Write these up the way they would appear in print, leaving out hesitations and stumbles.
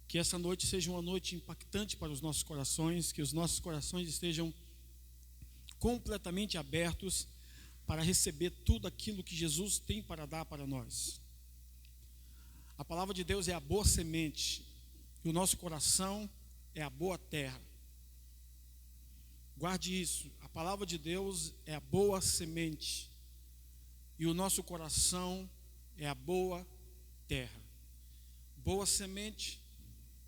Que essa noite seja uma noite impactante para os nossos corações, que os nossos corações estejam completamente abertos para receber tudo aquilo que Jesus tem para dar para nós. A palavra de Deus é a boa semente, e o nosso coração é a boa terra. Guarde isso, a palavra de Deus é a boa semente, e o nosso coração é a boa terra. Boa semente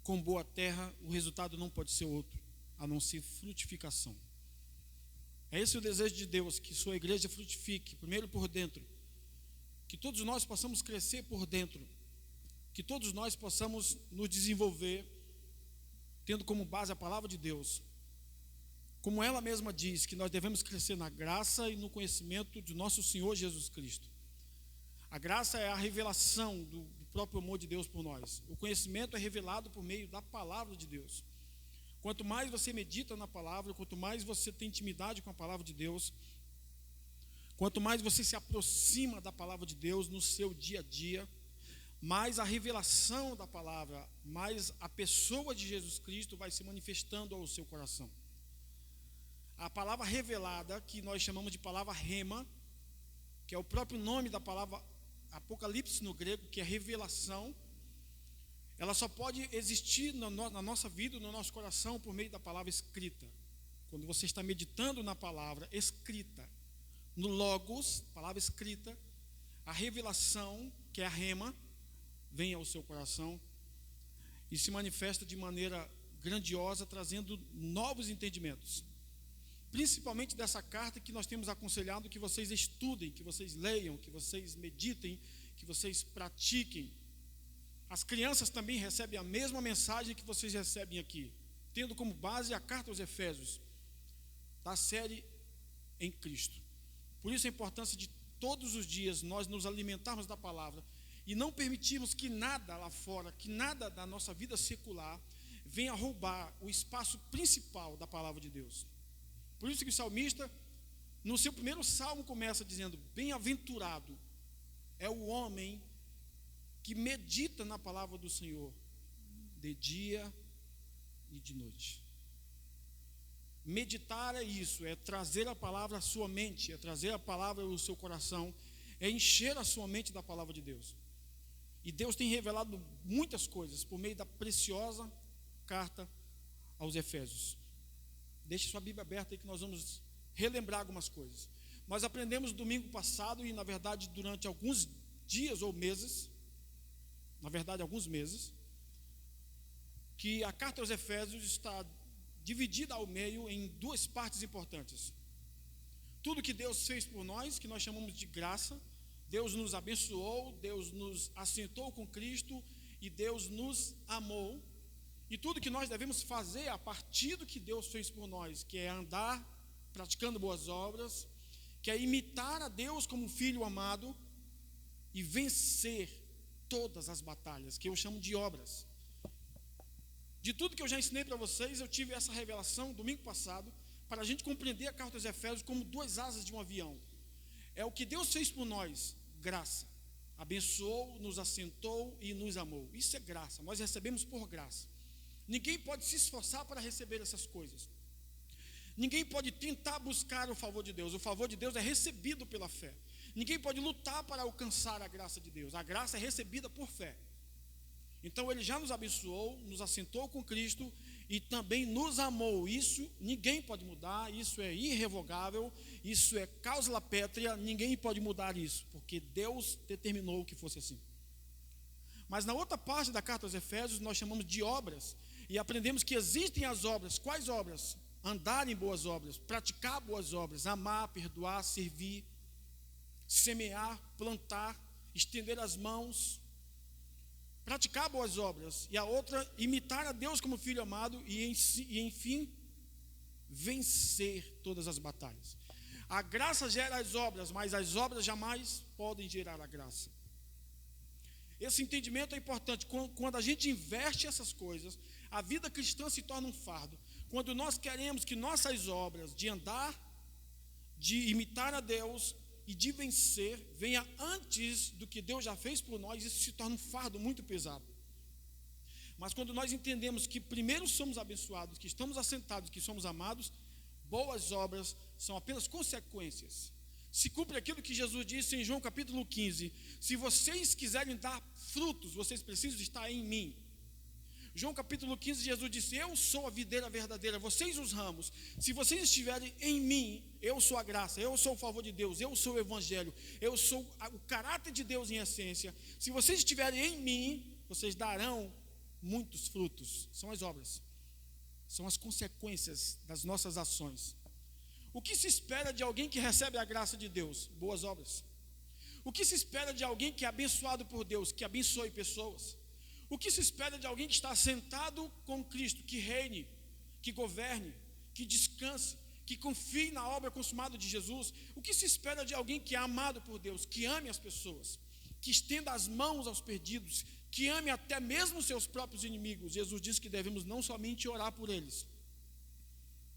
com boa terra, o resultado não pode ser outro, a não ser frutificação. É esse o desejo de Deus, que sua igreja frutifique, primeiro por dentro, que todos nós possamos crescer por dentro, que todos nós possamos nos desenvolver, tendo como base a palavra de Deus. Como ela mesma diz, que nós devemos crescer na graça e no conhecimento de nosso Senhor Jesus Cristo. A graça é a revelação do próprio amor de Deus por nós. O conhecimento é revelado por meio da palavra de Deus. Quanto mais você medita na palavra, quanto mais você tem intimidade com a palavra de Deus, quanto mais você se aproxima da palavra de Deus no seu dia a dia, mais a revelação da palavra, mais a pessoa de Jesus Cristo vai se manifestando ao seu coração. A palavra revelada, que nós chamamos de palavra rema, que é o próprio nome da palavra Apocalipse no grego, que é revelação, ela só pode existir na nossa vida, no nosso coração, por meio da palavra escrita. Quando você está meditando na palavra escrita, no Logos, palavra escrita, a revelação, que é a rema, vem ao seu coração e se manifesta de maneira grandiosa, trazendo novos entendimentos. Principalmente dessa carta que nós temos aconselhado que vocês estudem, que vocês leiam, que vocês meditem, que vocês pratiquem. As crianças também recebem a mesma mensagem que vocês recebem aqui, tendo como base a carta aos Efésios, da série Em Cristo. Por isso a importância de todos os dias nós nos alimentarmos da palavra e não permitirmos que nada lá fora, que nada da nossa vida secular venha roubar o espaço principal da palavra de Deus. Por isso que o salmista, no seu primeiro salmo, começa dizendo: bem-aventurado é o homem que medita na palavra do Senhor, de dia e de noite. Meditar é isso, é trazer a palavra à sua mente, é trazer a palavra ao seu coração, é encher a sua mente da palavra de Deus. E Deus tem revelado muitas coisas por meio da preciosa carta aos Efésios. Deixe sua Bíblia aberta aí que nós vamos relembrar algumas coisas. Nós aprendemos domingo passado e, na verdade, durante alguns dias ou meses, alguns meses, que a carta aos Efésios está dividida ao meio em duas partes importantes. Tudo que Deus fez por nós, que nós chamamos de graça, Deus nos abençoou, Deus nos assentou com Cristo e Deus nos amou. E tudo que nós devemos fazer a partir do que Deus fez por nós, que é andar praticando boas obras, que é imitar a Deus como filho amado e vencer todas as batalhas, que eu chamo de obras. De tudo que eu já ensinei para vocês, eu tive essa revelação domingo passado, para a gente compreender a carta aos Efésios como duas asas de um avião. É o que Deus fez por nós, graça. Abençoou, nos assentou e nos amou. Isso é graça, nós recebemos por graça. Ninguém pode se esforçar para receber essas coisas. Ninguém pode tentar buscar o favor de Deus. O favor de Deus é recebido pela fé. Ninguém pode lutar para alcançar a graça de Deus. A graça é recebida por fé. Então Ele já nos abençoou, nos assentou com Cristo e também nos amou. Isso ninguém pode mudar, isso é irrevogável, isso é cláusula pétrea, ninguém pode mudar isso, porque Deus determinou que fosse assim. Mas na outra parte da carta aos Efésios nós chamamos de obras. E aprendemos que existem as obras. Quais obras? Andar em boas obras, praticar boas obras, amar, perdoar, servir, semear, plantar, estender as mãos, praticar boas obras. E a outra, imitar a Deus como filho amado e enfim, vencer todas as batalhas. A graça gera as obras, mas as obras jamais podem gerar a graça. Esse entendimento é importante. Quando a gente inverte essas coisas, a vida cristã se torna um fardo. Quando nós queremos que nossas obras de andar, de imitar a Deus e de vencer venha antes do que Deus já fez por nós, isso se torna um fardo muito pesado. Mas quando nós entendemos que primeiro somos abençoados, que estamos assentados, que somos amados, boas obras são apenas consequências. Se cumpre aquilo que Jesus disse em João capítulo 15: se vocês quiserem dar frutos, vocês precisam estar em mim. João capítulo 15, Jesus disse: eu sou a videira verdadeira, vocês os ramos. Se vocês estiverem em mim, eu sou a graça, eu sou o favor de Deus, eu sou o evangelho, eu sou o caráter de Deus em essência. Se vocês estiverem em mim, vocês darão muitos frutos. São as obras, são as consequências das nossas ações. O que se espera de alguém que recebe a graça de Deus? Boas obras. O que se espera de alguém que é abençoado por Deus, que abençoe pessoas? O que se espera de alguém que está sentado com Cristo, que reine, que governe, que descanse, que confie na obra consumada de Jesus? O que se espera de alguém que é amado por Deus, que ame as pessoas, que estenda as mãos aos perdidos, que ame até mesmo seus próprios inimigos? Jesus disse que devemos não somente orar por eles,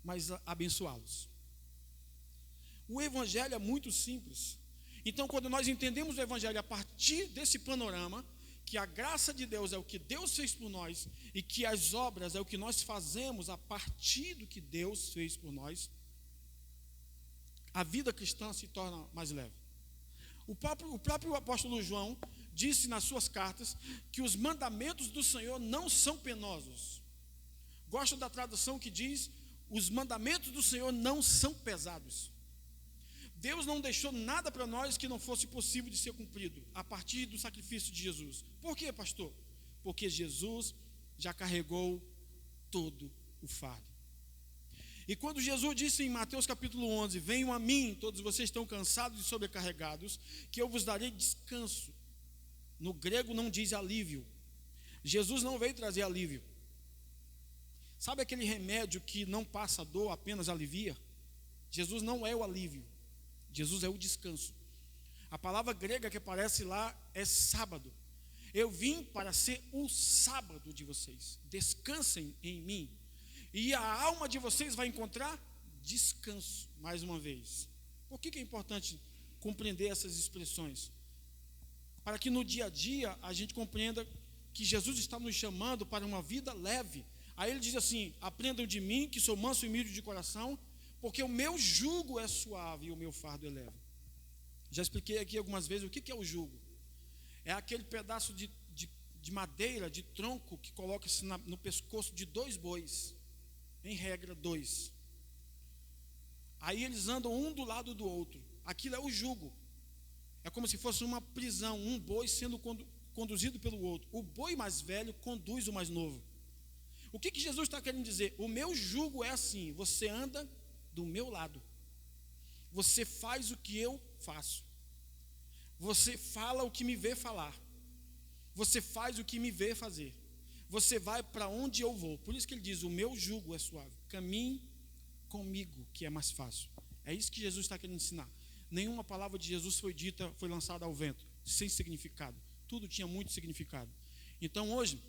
mas abençoá-los. O evangelho é muito simples. Então, quando nós entendemos o evangelho a partir desse panorama, que a graça de Deus é o que Deus fez por nós, e que as obras é o que nós fazemos a partir do que Deus fez por nós, a vida cristã se torna mais leve. O próprio apóstolo João disse nas suas cartas que os mandamentos do Senhor não são penosos. Gosto da tradução que diz: os mandamentos do Senhor não são pesados. Deus não deixou nada para nós que não fosse possível de ser cumprido a partir do sacrifício de Jesus. Por quê, pastor? Porque Jesus já carregou todo o fardo. E quando Jesus disse em Mateus capítulo 11: venham a mim, todos vocês estão cansados e sobrecarregados, que eu vos darei descanso. No grego não diz alívio. Jesus não veio trazer alívio. Sabe aquele remédio que não passa dor, apenas alivia? Jesus não é o alívio. Jesus é o descanso. A palavra grega que aparece lá é sábado. Eu vim para ser o sábado de vocês. Descansem em mim. E a alma de vocês vai encontrar descanso, mais uma vez. Por que é importante compreender essas expressões? Para que no dia a dia a gente compreenda que Jesus está nos chamando para uma vida leve. Aí ele diz assim: aprendam de mim, que sou manso e humilde de coração, porque o meu jugo é suave e o meu fardo é leve. Já expliquei aqui algumas vezes o que é o jugo. É aquele pedaço de madeira, de tronco, que coloca-se no pescoço de 2 bois. Em regra, 2. Aí eles andam um do lado do outro. Aquilo é o jugo. É como se fosse uma prisão, um boi sendo conduzido pelo outro. O boi mais velho conduz o mais novo. O que Jesus está querendo dizer? O meu jugo é assim: você anda do meu lado, você faz o que eu faço, você fala o que me vê falar, você faz o que me vê fazer, você vai para onde eu vou. Por isso que ele diz: o meu jugo é suave, caminhe comigo que é mais fácil. É isso que Jesus está querendo ensinar. Nenhuma palavra de Jesus foi lançada ao vento, sem significado. Tudo tinha muito significado. Então hoje,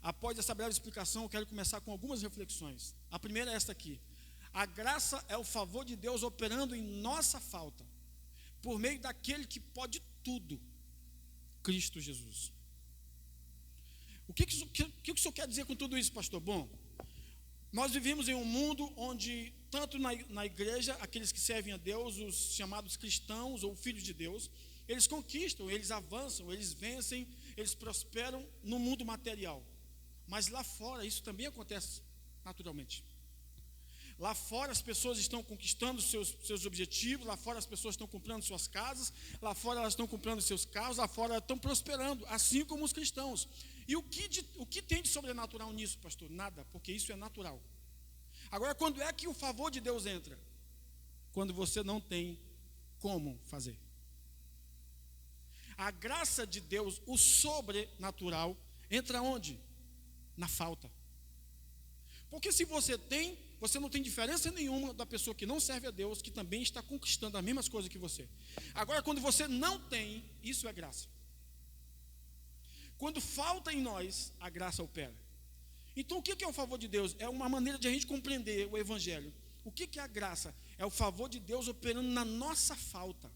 após essa breve explicação, eu quero começar com algumas reflexões. A primeira é esta aqui: a graça é o favor de Deus operando em nossa falta, por meio daquele que pode tudo, Cristo Jesus. O que o senhor quer dizer com tudo isso, pastor? Bom, nós vivemos em um mundo onde, tanto na igreja, aqueles que servem a Deus, os chamados cristãos ou filhos de Deus, eles conquistam, eles avançam, eles vencem, eles prosperam no mundo material. Mas lá fora isso também acontece naturalmente. Lá fora as pessoas estão conquistando seus objetivos, lá fora as pessoas estão comprando suas casas, lá fora elas estão comprando seus carros, lá fora elas estão prosperando, assim como os cristãos. E o que tem de sobrenatural nisso, pastor? Nada, porque isso é natural. Agora, quando é que o favor de Deus entra? Quando você não tem como fazer. A graça de Deus, o sobrenatural, entra onde? Na falta. Porque se você tem, você não tem diferença nenhuma da pessoa que não serve a Deus, que também está conquistando as mesmas coisas que você. Agora, quando você não tem, isso é graça. Quando falta em nós, a graça opera. Então, o que é o favor de Deus? É uma maneira de a gente compreender o Evangelho. O que é a graça? É o favor de Deus operando na nossa falta.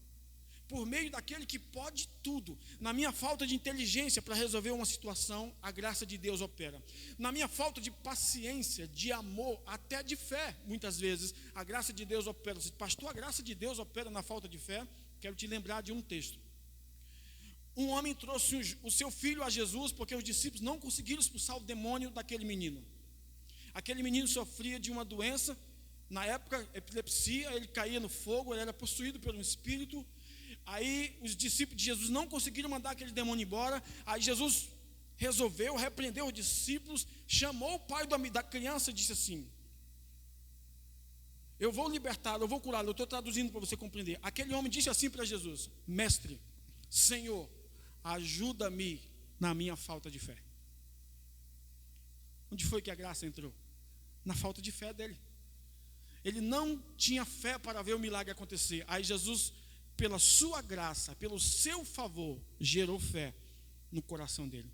por meio daquele que pode tudo. Na minha falta de inteligência para resolver uma situação, a graça de Deus opera. Na minha falta de paciência, de amor, até de fé, muitas vezes, a graça de Deus opera. Pastor, a graça de Deus opera na falta de fé? Quero te lembrar de um texto. Um homem trouxe o seu filho a Jesus porque os discípulos não conseguiram expulsar o demônio daquele menino. Aquele menino sofria de uma doença, na época, epilepsia, ele caía no fogo, ele era possuído por um espírito. Aí os discípulos de Jesus não conseguiram mandar aquele demônio embora. Aí Jesus resolveu, repreendeu os discípulos, chamou o pai da criança e disse assim: eu vou libertá-lo, eu vou curá-lo. Eu estou traduzindo para você compreender. Aquele homem disse assim para Jesus: mestre, Senhor, ajuda-me na minha falta de fé. Onde foi que a graça entrou? Na falta de fé dele. Ele não tinha fé para ver o milagre acontecer. Aí Jesus, pela sua graça, pelo seu favor, gerou fé no coração dele.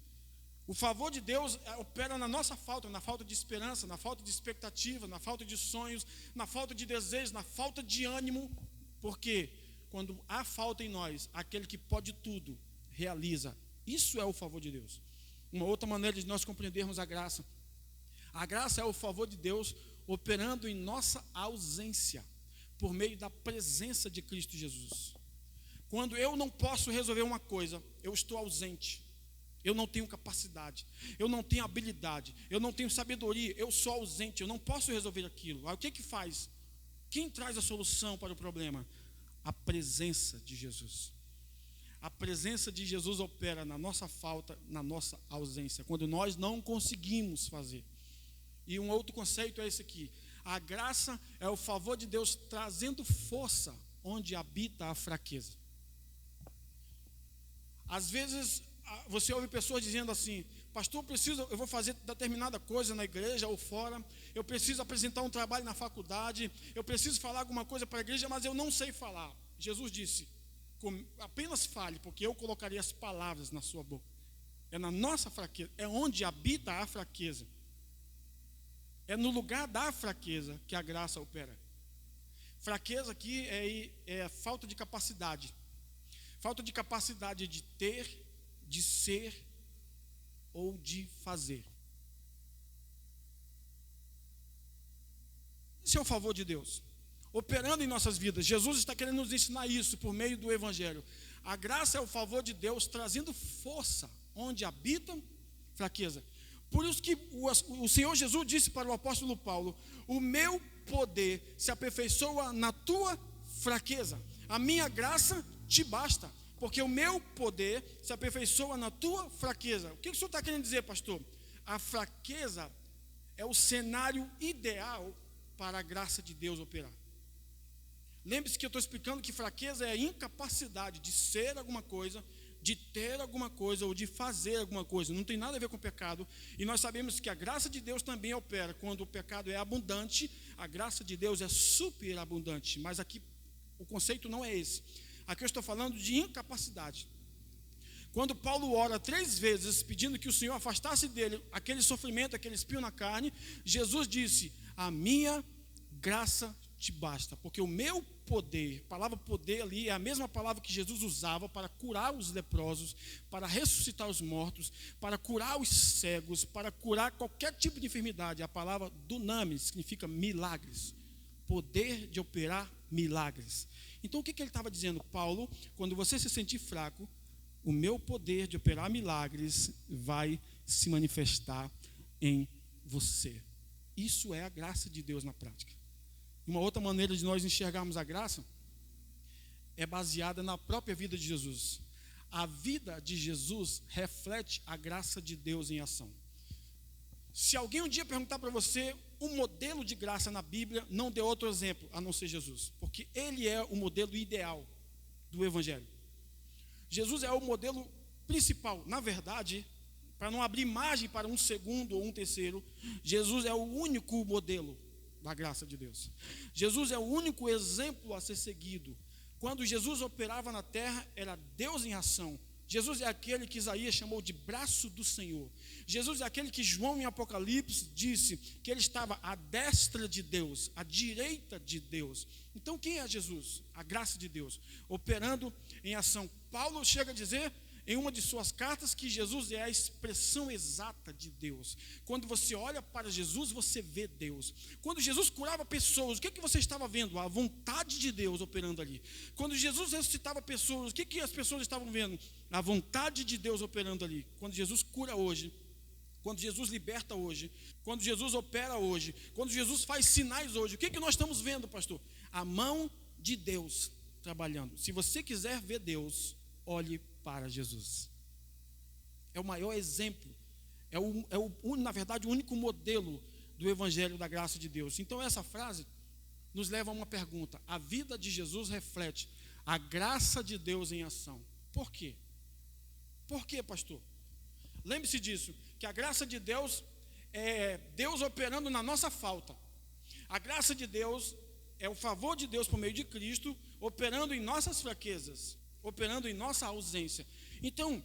O favor de Deus opera na nossa falta, na falta de esperança, na falta de expectativa, na falta de sonhos, na falta de desejo, na falta de ânimo. Porque quando há falta em nós, aquele que pode tudo, realiza. Isso é o favor de Deus. Uma outra maneira de nós compreendermos a graça. A graça é o favor de Deus operando em nossa ausência, por meio da presença de Cristo Jesus. Quando eu não posso resolver uma coisa, eu estou ausente, eu não tenho capacidade, eu não tenho habilidade, eu não tenho sabedoria, eu sou ausente, eu não posso resolver aquilo. Aí o que faz? Quem traz a solução para o problema? A presença de Jesus. A presença de Jesus opera na nossa falta, na nossa ausência, quando nós não conseguimos fazer. E um outro conceito é esse aqui: a graça é o favor de Deus trazendo força onde habita a fraqueza. Às vezes você ouve pessoas dizendo assim: pastor, eu vou fazer determinada coisa na igreja ou fora, eu preciso apresentar um trabalho na faculdade, eu preciso falar alguma coisa para a igreja, mas eu não sei falar. Jesus disse: apenas fale, porque eu colocarei as palavras na sua boca. É na nossa fraqueza, é onde habita a fraqueza. É no lugar da fraqueza que a graça opera. Fraqueza aqui é falta de capacidade. Falta de capacidade de ter, de ser ou de fazer. Esse é o favor de Deus operando em nossas vidas. Jesus está querendo nos ensinar isso por meio do Evangelho. A graça é o favor de Deus trazendo força onde habita fraqueza. Por isso que o Senhor Jesus disse para o apóstolo Paulo: o meu poder se aperfeiçoa na tua fraqueza. A minha graça te basta, porque o meu poder se aperfeiçoa na tua fraqueza. O que o senhor está querendo dizer, pastor? A fraqueza é o cenário ideal para a graça de Deus operar. Lembre-se que eu estou explicando que fraqueza é a incapacidade de ser alguma coisa, de ter alguma coisa ou de fazer alguma coisa. Não tem nada a ver com o pecado. E nós sabemos que a graça de Deus também opera. Quando o pecado é abundante, a graça de Deus é superabundante. Mas aqui o conceito não é esse. Aqui eu estou falando de incapacidade. Quando Paulo ora 3 vezes pedindo que o Senhor afastasse dele aquele sofrimento, aquele espinho na carne, Jesus disse: a minha graça te basta, porque o meu poder, a palavra poder ali é a mesma palavra que Jesus usava para curar os leprosos, para ressuscitar os mortos, para curar os cegos, para curar qualquer tipo de enfermidade. A palavra dunamis significa milagres, poder de operar milagres. Então o que ele estava dizendo? Paulo, quando você se sentir fraco, o meu poder de operar milagres vai se manifestar em você. Isso é a graça de Deus na prática. Uma outra maneira de nós enxergarmos a graça é baseada na própria vida de Jesus. A vida de Jesus reflete a graça de Deus em ação. Se alguém um dia perguntar para você um modelo de graça na Bíblia, não dê outro exemplo a não ser Jesus, porque ele é o modelo ideal do Evangelho. Jesus é o modelo principal. Na verdade, para não abrir margem para um segundo ou um terceiro, Jesus é o único modelo da graça de Deus. Jesus é o único exemplo a ser seguido. Quando Jesus operava na terra, era Deus em ação, Jesus é aquele que Isaías chamou de braço do Senhor. Jesus é aquele que João em Apocalipse disse que ele estava à destra de Deus, à direita de Deus. Então quem é Jesus? A graça de Deus, operando em ação. Paulo chega a dizer em uma de suas cartas que Jesus é a expressão exata de Deus. Quando você olha para Jesus, você vê Deus. Quando Jesus curava pessoas, o que você estava vendo? A vontade de Deus operando ali. Quando Jesus ressuscitava pessoas, o que as pessoas estavam vendo? A vontade de Deus operando ali. Quando Jesus cura hoje, quando Jesus liberta hoje, quando Jesus opera hoje, quando Jesus faz sinais hoje, o que nós estamos vendo, pastor? A mão de Deus trabalhando. Se você quiser ver Deus, olhe para Jesus. É o maior exemplo, na verdade, o único modelo do Evangelho da graça de Deus. Então essa frase nos leva a uma pergunta: a vida de Jesus reflete a graça de Deus em ação. Por quê? Por quê, pastor? Lembre-se disso, que a graça de Deus é Deus operando na nossa falta. A graça de Deus é o favor de Deus por meio de Cristo, operando em nossas fraquezas, operando em nossa ausência. Então,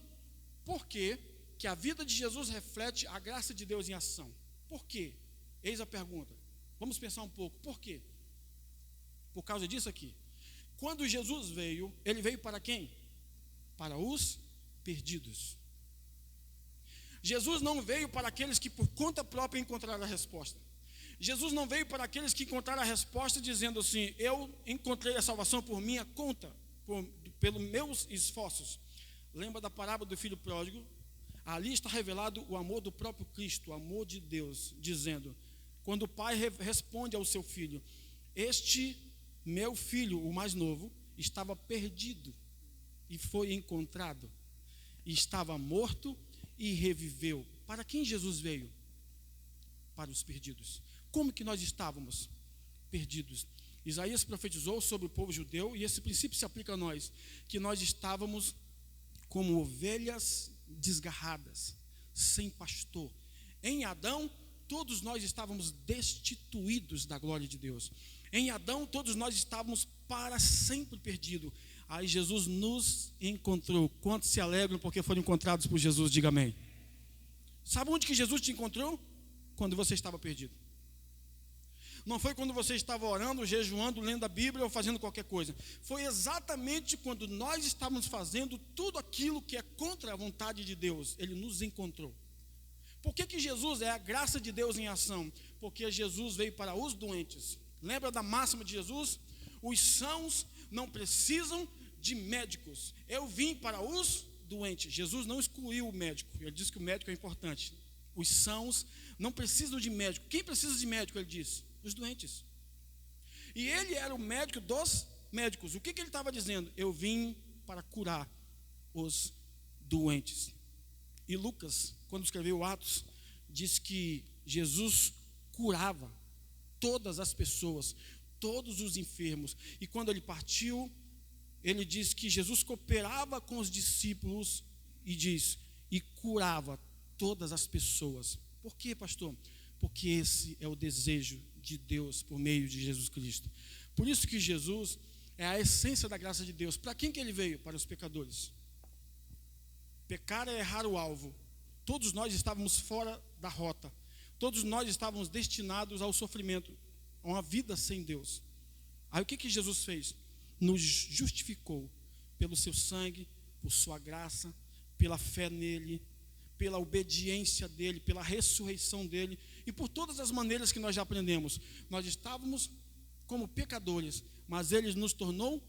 por que a vida de Jesus reflete a graça de Deus em ação? Por quê? Eis a pergunta. Vamos pensar um pouco. Por quê? Por causa disso aqui. Quando Jesus veio, ele veio para quem? Para os perdidos. Jesus não veio para aqueles que por conta própria encontraram a resposta. Jesus não veio para aqueles que encontraram a resposta dizendo assim: eu encontrei a salvação por minha conta, pelos meus esforços. Lembra da parábola do filho pródigo? Ali está revelado o amor do próprio Cristo, o amor de Deus, dizendo, quando o pai responde ao seu filho: este meu filho, o mais novo, estava perdido e foi encontrado, e estava morto e reviveu. Para quem Jesus veio? Para os perdidos. Como que nós estávamos? Perdidos. Isaías profetizou sobre o povo judeu, e esse princípio se aplica a nós, que nós estávamos como ovelhas desgarradas, sem pastor. Em Adão, todos nós estávamos destituídos da glória de Deus. Em Adão, todos nós estávamos para sempre perdidos. Aí Jesus nos encontrou. Quantos se alegram porque foram encontrados por Jesus? Diga amém. Sabe onde que Jesus te encontrou? Quando você estava perdido. Não foi quando você estava orando, jejuando, lendo a Bíblia ou fazendo qualquer coisa. Foi exatamente quando nós estávamos fazendo tudo aquilo que é contra a vontade de Deus. Ele nos encontrou. Por que Jesus é a graça de Deus em ação? Porque Jesus veio para os doentes. Lembra da máxima de Jesus? Os sãos não precisam de médicos. Eu vim para os doentes. Jesus não excluiu o médico. Ele disse que o médico é importante. Os sãos não precisam de médico. Quem precisa de médico, ele disse? Os doentes. E ele era o médico dos médicos. O que ele estava dizendo? Eu vim para curar os doentes. E Lucas, quando escreveu Atos, diz que Jesus curava todas as pessoas, todos os enfermos. E quando ele partiu, ele diz que Jesus cooperava com os discípulos e diz, e curava todas as pessoas. Por quê, pastor? Porque esse é o desejo de Deus por meio de Jesus Cristo. Por isso que Jesus é a essência da graça de Deus. Para quem que ele veio? Para os pecadores. Pecar é errar o alvo. Todos nós estávamos fora da rota. Todos nós estávamos destinados ao sofrimento, a uma vida sem Deus. Aí o que Jesus fez? Nos justificou pelo seu sangue, por sua graça, pela fé nele, pela obediência dele, pela ressurreição dele e por todas as maneiras que nós já aprendemos. Nós estávamos como pecadores, mas ele nos tornou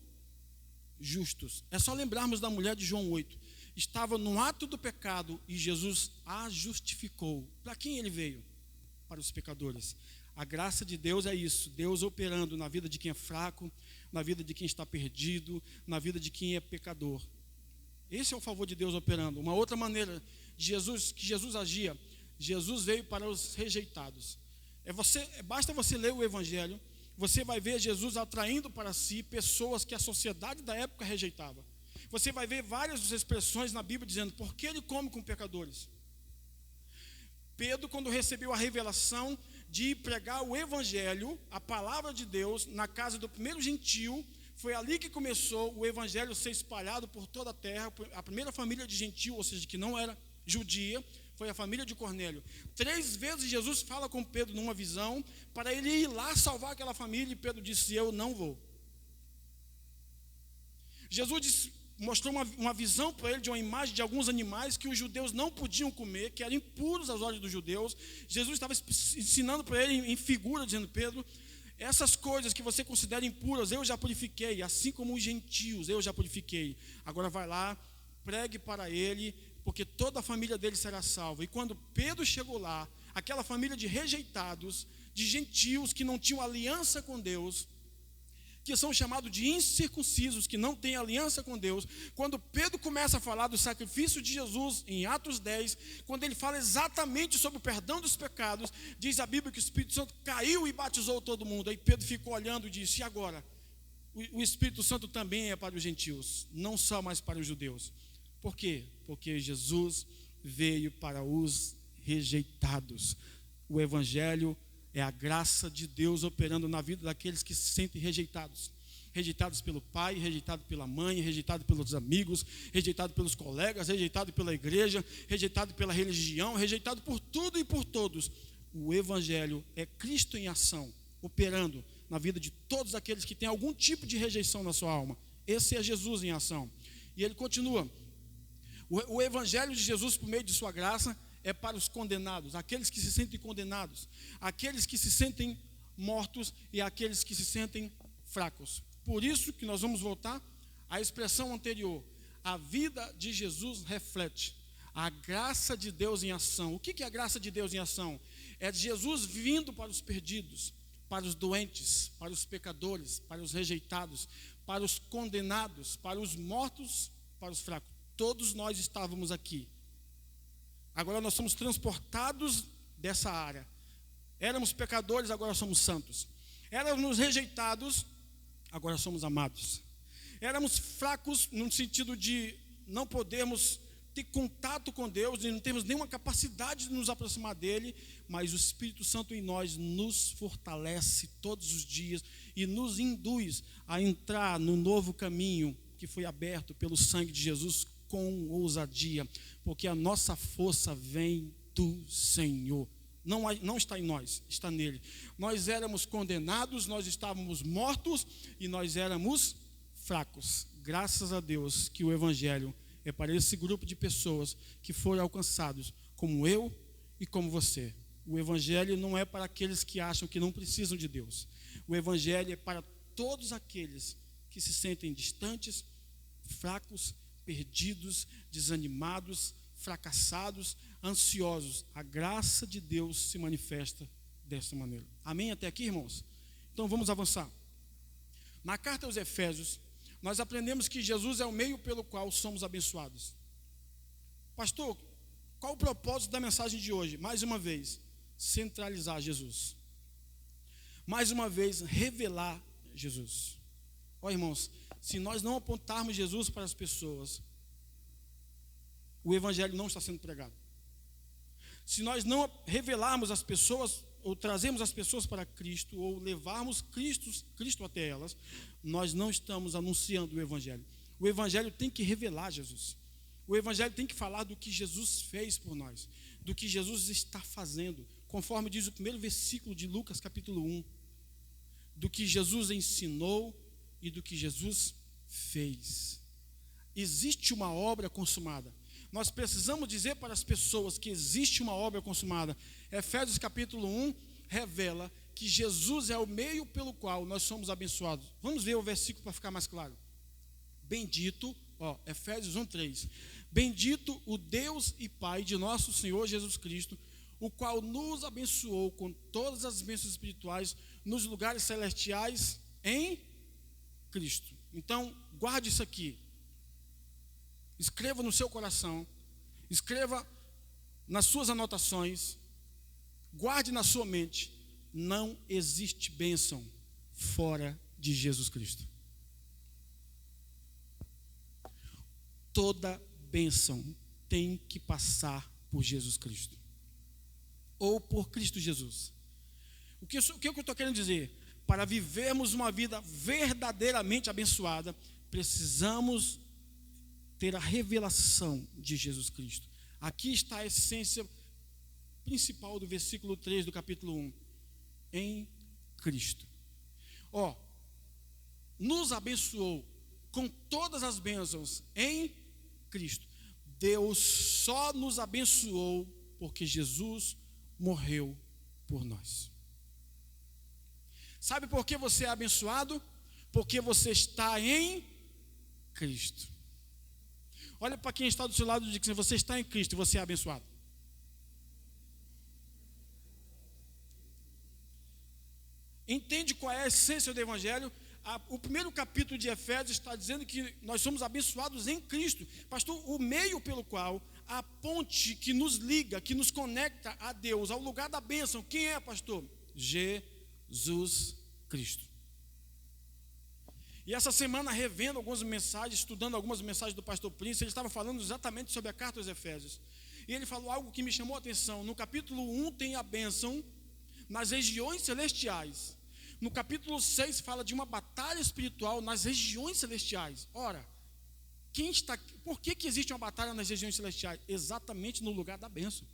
justos. É só lembrarmos da mulher de João 8. Estava no ato do pecado e Jesus a justificou. Para quem ele veio? Para os pecadores. A graça de Deus é isso, Deus operando na vida de quem é fraco, na vida de quem está perdido, na vida de quem é pecador. Esse é o favor de Deus operando. Uma outra maneira que Jesus agia, Jesus veio para os rejeitados. Basta você ler o Evangelho, você vai ver Jesus atraindo para si pessoas que a sociedade da época rejeitava. Você vai ver várias expressões na Bíblia dizendo, por que ele come com pecadores? Pedro, quando recebeu a revelação de pregar o Evangelho, a palavra de Deus, na casa do primeiro gentil, Foi ali que começou o evangelho ser espalhado por toda a terra. A primeira família de gentil, ou seja, que não era judia, foi a família de Cornélio. 3 vezes Jesus fala com Pedro numa visão, para ele ir lá salvar aquela família, e Pedro disse: eu não vou. Jesus mostrou uma visão para ele de uma imagem de alguns animais que os judeus não podiam comer, que eram impuros aos olhos dos judeus. Jesus estava ensinando para ele em figura, dizendo: Pedro, essas coisas que você considera impuras, eu já purifiquei, assim como os gentios, eu já purifiquei. Agora vai lá, pregue para ele, porque toda a família dele será salva. E quando Pedro chegou lá, aquela família de rejeitados, de gentios que não tinham aliança com Deus, que são chamados de incircuncisos, que não têm aliança com Deus, quando Pedro começa a falar do sacrifício de Jesus em Atos 10, quando ele fala exatamente sobre o perdão dos pecados, diz a Bíblia que o Espírito Santo caiu e batizou todo mundo. Aí Pedro ficou olhando e disse: e agora? O Espírito Santo também é para os gentios, não só mais para os judeus. Por quê? Porque Jesus veio para os rejeitados. O Evangelho é a graça de Deus operando na vida daqueles que se sentem rejeitados. Rejeitados pelo pai, rejeitado pela mãe, rejeitado pelos amigos, rejeitado pelos colegas, rejeitado pela igreja, rejeitado pela religião, rejeitado por tudo e por todos. O Evangelho é Cristo em ação, operando na vida de todos aqueles que têm algum tipo de rejeição na sua alma. Esse é Jesus em ação. E ele continua: o Evangelho de Jesus, por meio de sua graça, é para os condenados, aqueles que se sentem condenados, aqueles que se sentem mortos e aqueles que se sentem fracos. Por isso que nós vamos voltar à expressão anterior. A vida de Jesus reflete a graça de Deus em ação. O que é a graça de Deus em ação? É Jesus vindo para os perdidos, para os doentes, para os pecadores, para os rejeitados, para os condenados, para os mortos, para os fracos. Todos nós estávamos aqui. Agora nós somos transportados dessa área. Éramos pecadores, agora somos santos. Éramos rejeitados, agora somos amados. Éramos fracos no sentido de não podermos ter contato com Deus, e não temos nenhuma capacidade de nos aproximar dele, mas o Espírito Santo em nós nos fortalece todos os dias e nos induz a entrar no novo caminho que foi aberto pelo sangue de Jesus com ousadia, porque a nossa força vem do Senhor. Não está em nós, está nele. Nós éramos condenados, nós estávamos mortos e nós éramos fracos. Graças a Deus que o Evangelho é para esse grupo de pessoas que foram alcançados, como eu e como você. O Evangelho não é para aqueles que acham que não precisam de Deus. O Evangelho é para todos aqueles que se sentem distantes, fracos, perdidos, desanimados, fracassados, ansiosos. A graça de Deus se manifesta dessa maneira. Amém até aqui, irmãos? Então vamos avançar. Na carta aos Efésios, nós aprendemos que Jesus é o meio pelo qual somos abençoados. Pastor, qual o propósito da mensagem de hoje? Mais uma vez, centralizar Jesus. Mais uma vez, revelar Jesus. Ó, irmãos, se nós não apontarmos Jesus para as pessoas, o Evangelho não está sendo pregado. Se nós não revelarmos as pessoas, ou trazermos as pessoas para Cristo, ou levarmos Cristo até elas, nós não estamos anunciando o Evangelho. O Evangelho tem que revelar Jesus. O Evangelho tem que falar do que Jesus fez por nós, do que Jesus está fazendo, conforme diz o primeiro versículo de Lucas capítulo 1, do que Jesus ensinou e do que Jesus fez. Existe uma obra consumada. Nós precisamos dizer para as pessoas que existe uma obra consumada. Efésios capítulo 1 revela que Jesus é o meio pelo qual nós somos abençoados. Vamos ver o versículo para ficar mais claro. Bendito, Efésios 1:3. Bendito o Deus e Pai de nosso Senhor Jesus Cristo, o qual nos abençoou com todas as bênçãos espirituais nos lugares celestiais em Cristo. Então, guarde isso aqui. Escreva no seu coração, escreva nas suas anotações, guarde na sua mente: não existe bênção fora de Jesus Cristo. Toda bênção tem que passar por Jesus Cristo, ou por Cristo Jesus. O que eu estou querendo dizer? para vivermos uma vida verdadeiramente abençoada, precisamos ter a revelação de Jesus Cristo. Aqui está a essência principal do versículo 3 do capítulo 1. Em Cristo. Nos abençoou com todas as bênçãos em Cristo. Deus só nos abençoou porque Jesus morreu por nós. Sabe por que você é abençoado? Porque você está em Cristo. Olha para quem está do seu lado e diga assim: você está em Cristo e você é abençoado. Entende qual é a essência do Evangelho? O primeiro capítulo de Efésios está dizendo que nós somos abençoados em Cristo. Pastor, o meio pelo qual, a ponte que nos liga, que nos conecta a Deus, ao lugar da bênção, quem é, pastor? Jesus Cristo. E essa semana, revendo algumas mensagens, estudando algumas mensagens do pastor Príncipe, ele estava falando exatamente sobre a carta aos Efésios. E ele falou algo que me chamou a atenção. No capítulo 1 tem a bênção nas regiões celestiais. No capítulo 6 fala de uma batalha espiritual nas regiões celestiais. Ora, por que existe uma batalha nas regiões celestiais? Exatamente no lugar da bênção.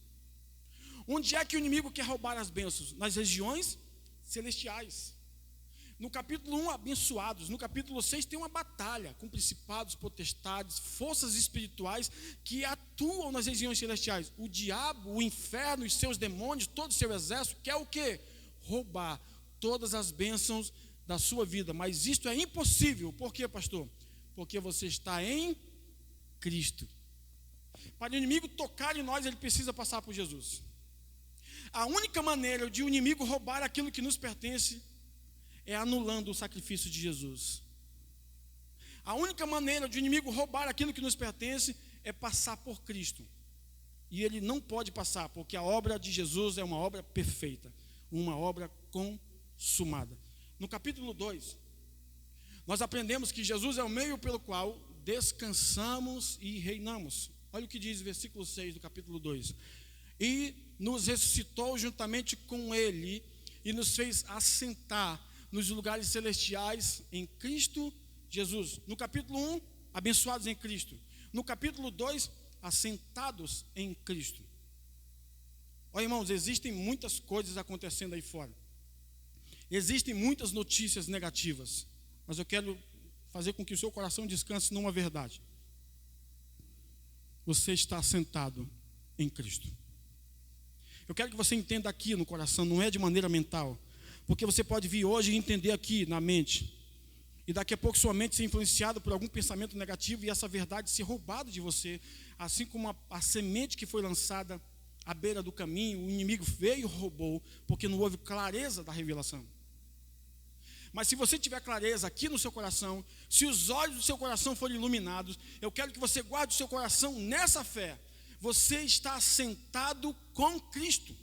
Onde é que o inimigo quer roubar as bênçãos? Nas regiões celestiais. No capítulo 1, abençoados. No capítulo 6 tem uma batalha com principados, potestades, forças espirituais que atuam nas regiões celestiais. O diabo, o inferno e seus demônios, todo o seu exército, quer o quê? Roubar todas as bênçãos da sua vida. Mas isto é impossível. Por quê, pastor? Porque você está em Cristo. Para o inimigo tocar em nós, ele precisa passar por Jesus. A única maneira de o inimigo roubar aquilo que nos pertence é anulando o sacrifício de Jesus. A única maneira de o inimigo roubar aquilo que nos pertence é passar por Cristo. E ele não pode passar, porque a obra de Jesus é uma obra perfeita, uma obra consumada. No capítulo 2, nós aprendemos que Jesus é o meio pelo qual descansamos e reinamos. Olha o que diz o versículo 6 do capítulo 2. E nos ressuscitou juntamente com ele e nos fez assentar nos lugares celestiais em Cristo Jesus. No capítulo 1, abençoados em Cristo. No capítulo 2, assentados em Cristo. Olha, irmãos, existem muitas coisas acontecendo aí fora. Existem muitas notícias negativas. Mas eu quero fazer com que o seu coração descanse numa verdade. Você está assentado em Cristo. Eu quero que você entenda aqui no coração, não é de maneira mental. Porque você pode vir hoje e entender aqui na mente, e daqui a pouco sua mente ser influenciada por algum pensamento negativo e essa verdade ser roubada de você, assim como a semente que foi lançada à beira do caminho, o inimigo veio e roubou, porque não houve clareza da revelação. Mas se você tiver clareza aqui no seu coração, se os olhos do seu coração forem iluminados, eu quero que você guarde o seu coração nessa fé. Você está assentado com Cristo.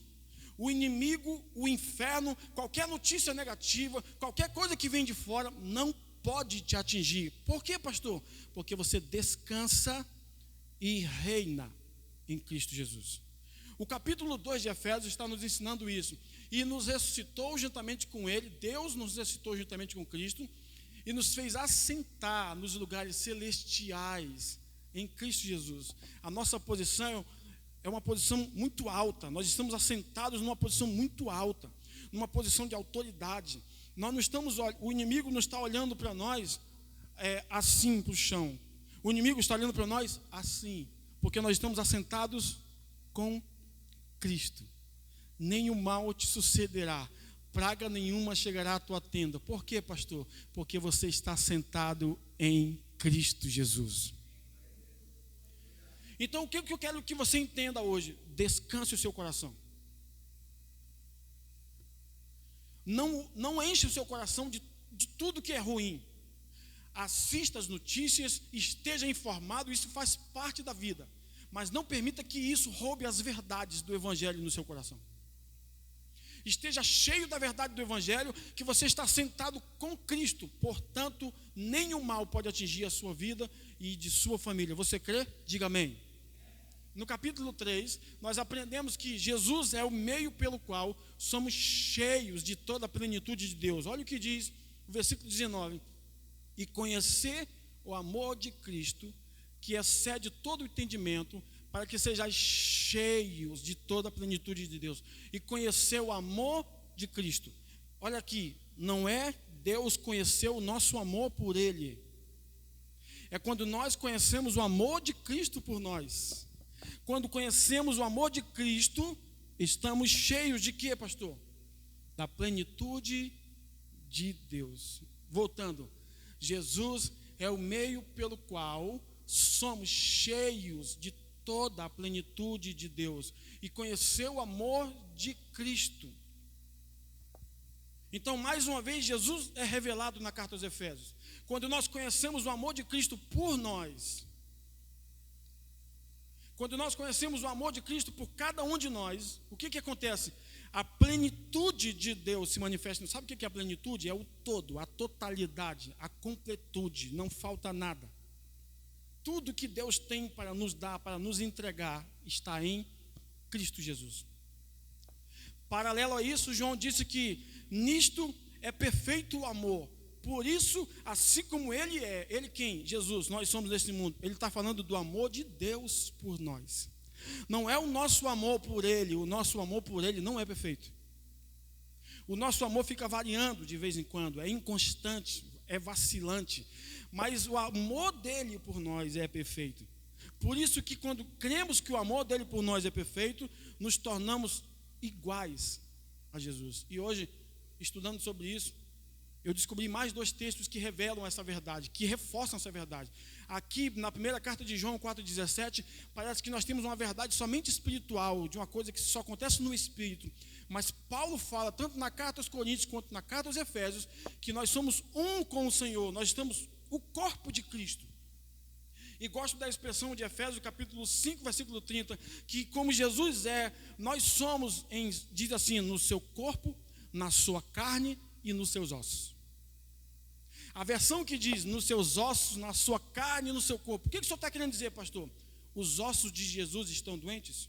O inimigo, o inferno, qualquer notícia negativa, qualquer coisa que vem de fora, não pode te atingir. Por quê, pastor? Porque você descansa e reina em Cristo Jesus. O capítulo 2 de Efésios está nos ensinando isso. E nos ressuscitou juntamente com ele, Deus nos ressuscitou juntamente com Cristo, e nos fez assentar nos lugares celestiais em Cristo Jesus. A nossa posição é uma posição muito alta. Nós estamos assentados numa posição muito alta, numa posição de autoridade. Nós não estamos, o inimigo não está olhando para nós assim para o chão. O inimigo está olhando para nós assim, porque nós estamos assentados com Cristo. Nenhum mal te sucederá, praga nenhuma chegará à tua tenda. Por quê, pastor? Porque você está sentado em Cristo Jesus. Então, o que eu quero que você entenda hoje? Descanse o seu coração. Não enche o seu coração de tudo que é ruim. Assista as notícias, esteja informado, isso faz parte da vida. Mas não permita que isso roube as verdades do Evangelho no seu coração. Esteja cheio da verdade do Evangelho, que você está sentado com Cristo. Portanto, nenhum mal pode atingir a sua vida e de sua família. Você crê? Diga amém. no capítulo 3, nós aprendemos que Jesus é o meio pelo qual somos cheios de toda a plenitude de Deus. Olha o que diz o versículo 19: e conhecer o amor de Cristo, que excede todo o entendimento, para que sejais cheios de toda a plenitude de Deus. E conhecer o amor de Cristo. Olha aqui, não é Deus conhecer o nosso amor por Ele. É quando nós conhecemos o amor de Cristo por nós. Quando conhecemos o amor de Cristo, estamos cheios de quê, pastor? Da plenitude de Deus. Voltando, Jesus é o meio pelo qual somos cheios de toda a plenitude de Deus. E conhecer o amor de Cristo. Então, mais uma vez, Jesus é revelado na carta aos Efésios. Quando nós conhecemos o amor de Cristo por nós, quando nós conhecemos o amor de Cristo por cada um de nós, o que acontece? A plenitude de Deus se manifesta. Sabe o que é a plenitude? É o todo, a totalidade, a completude, não falta nada. Tudo que Deus tem para nos dar, para nos entregar, está em Cristo Jesus. Paralelo a isso, João disse que nisto é perfeito o amor. Por isso, assim como Ele é, Ele quem? Jesus, nós somos desse mundo. Ele está falando do amor de Deus por nós. Não é o nosso amor por Ele, o nosso amor por Ele não é perfeito. O nosso amor fica variando de vez em quando, é inconstante, é vacilante. Mas o amor dele por nós é perfeito. Por isso que quando cremos que o amor dele por nós é perfeito, nos tornamos iguais a Jesus. E hoje, estudando sobre isso, eu descobri mais 2 textos que revelam essa verdade, que reforçam essa verdade. Aqui, na primeira carta de João 4,17, parece que nós temos uma verdade somente espiritual, de uma coisa que só acontece no Espírito. Mas Paulo fala, tanto na carta aos Coríntios quanto na carta aos Efésios, que nós somos um com o Senhor, nós estamos o corpo de Cristo. E gosto da expressão de Efésios, capítulo 5, versículo 30, que como Jesus é, nós somos, diz assim, no seu corpo, na sua carne e nos seus ossos. A versão que diz nos seus ossos, na sua carne e no seu corpo. O que o senhor está querendo dizer, pastor? Os ossos de Jesus estão doentes?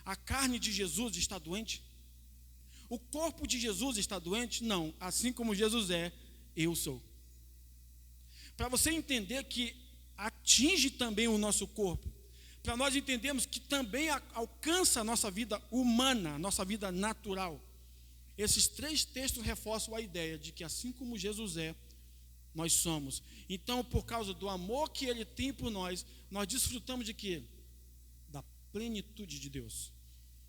A carne de Jesus está doente? O corpo de Jesus está doente? Não. Assim como Jesus é, eu sou. Para você entender que atinge também o nosso corpo, para nós entendermos que também alcança a nossa vida humana, a nossa vida natural. Esses 3 textos reforçam a ideia de que assim como Jesus é, nós somos. Então, por causa do amor que Ele tem por nós, nós desfrutamos de quê? Da plenitude de Deus.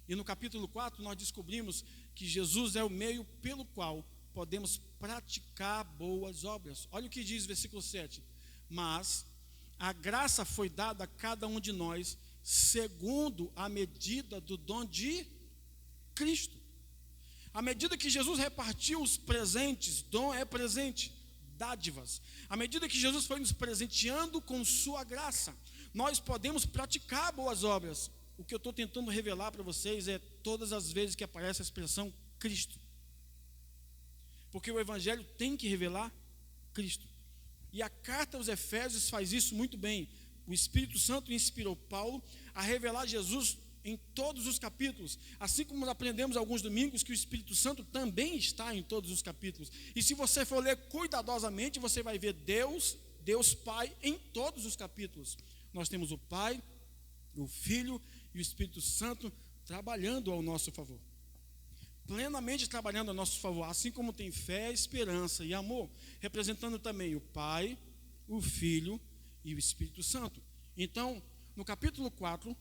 E no capítulo 4 nós descobrimos que Jesus é o meio pelo qual podemos praticar boas obras. Olha o que diz o versículo 7. Mas a graça foi dada a cada um de nós segundo a medida do dom de Cristo. À medida que Jesus repartiu os presentes, dom é presente, dádivas. À medida que Jesus foi nos presenteando com sua graça, nós podemos praticar boas obras. O que eu estou tentando revelar para vocês é todas as vezes que aparece a expressão Cristo. Porque o Evangelho tem que revelar Cristo. E a carta aos Efésios faz isso muito bem. O Espírito Santo inspirou Paulo a revelar Jesus em todos os capítulos. Assim como nós aprendemos alguns domingos que o Espírito Santo também está em todos os capítulos. E se você for ler cuidadosamente, você vai ver Deus Pai em todos os capítulos. Nós temos o Pai, o Filho e o Espírito Santo trabalhando ao nosso favor. Plenamente trabalhando a nosso favor, assim como tem fé, esperança e amor, representando também o Pai, o Filho e o Espírito Santo. Então, no capítulo 4,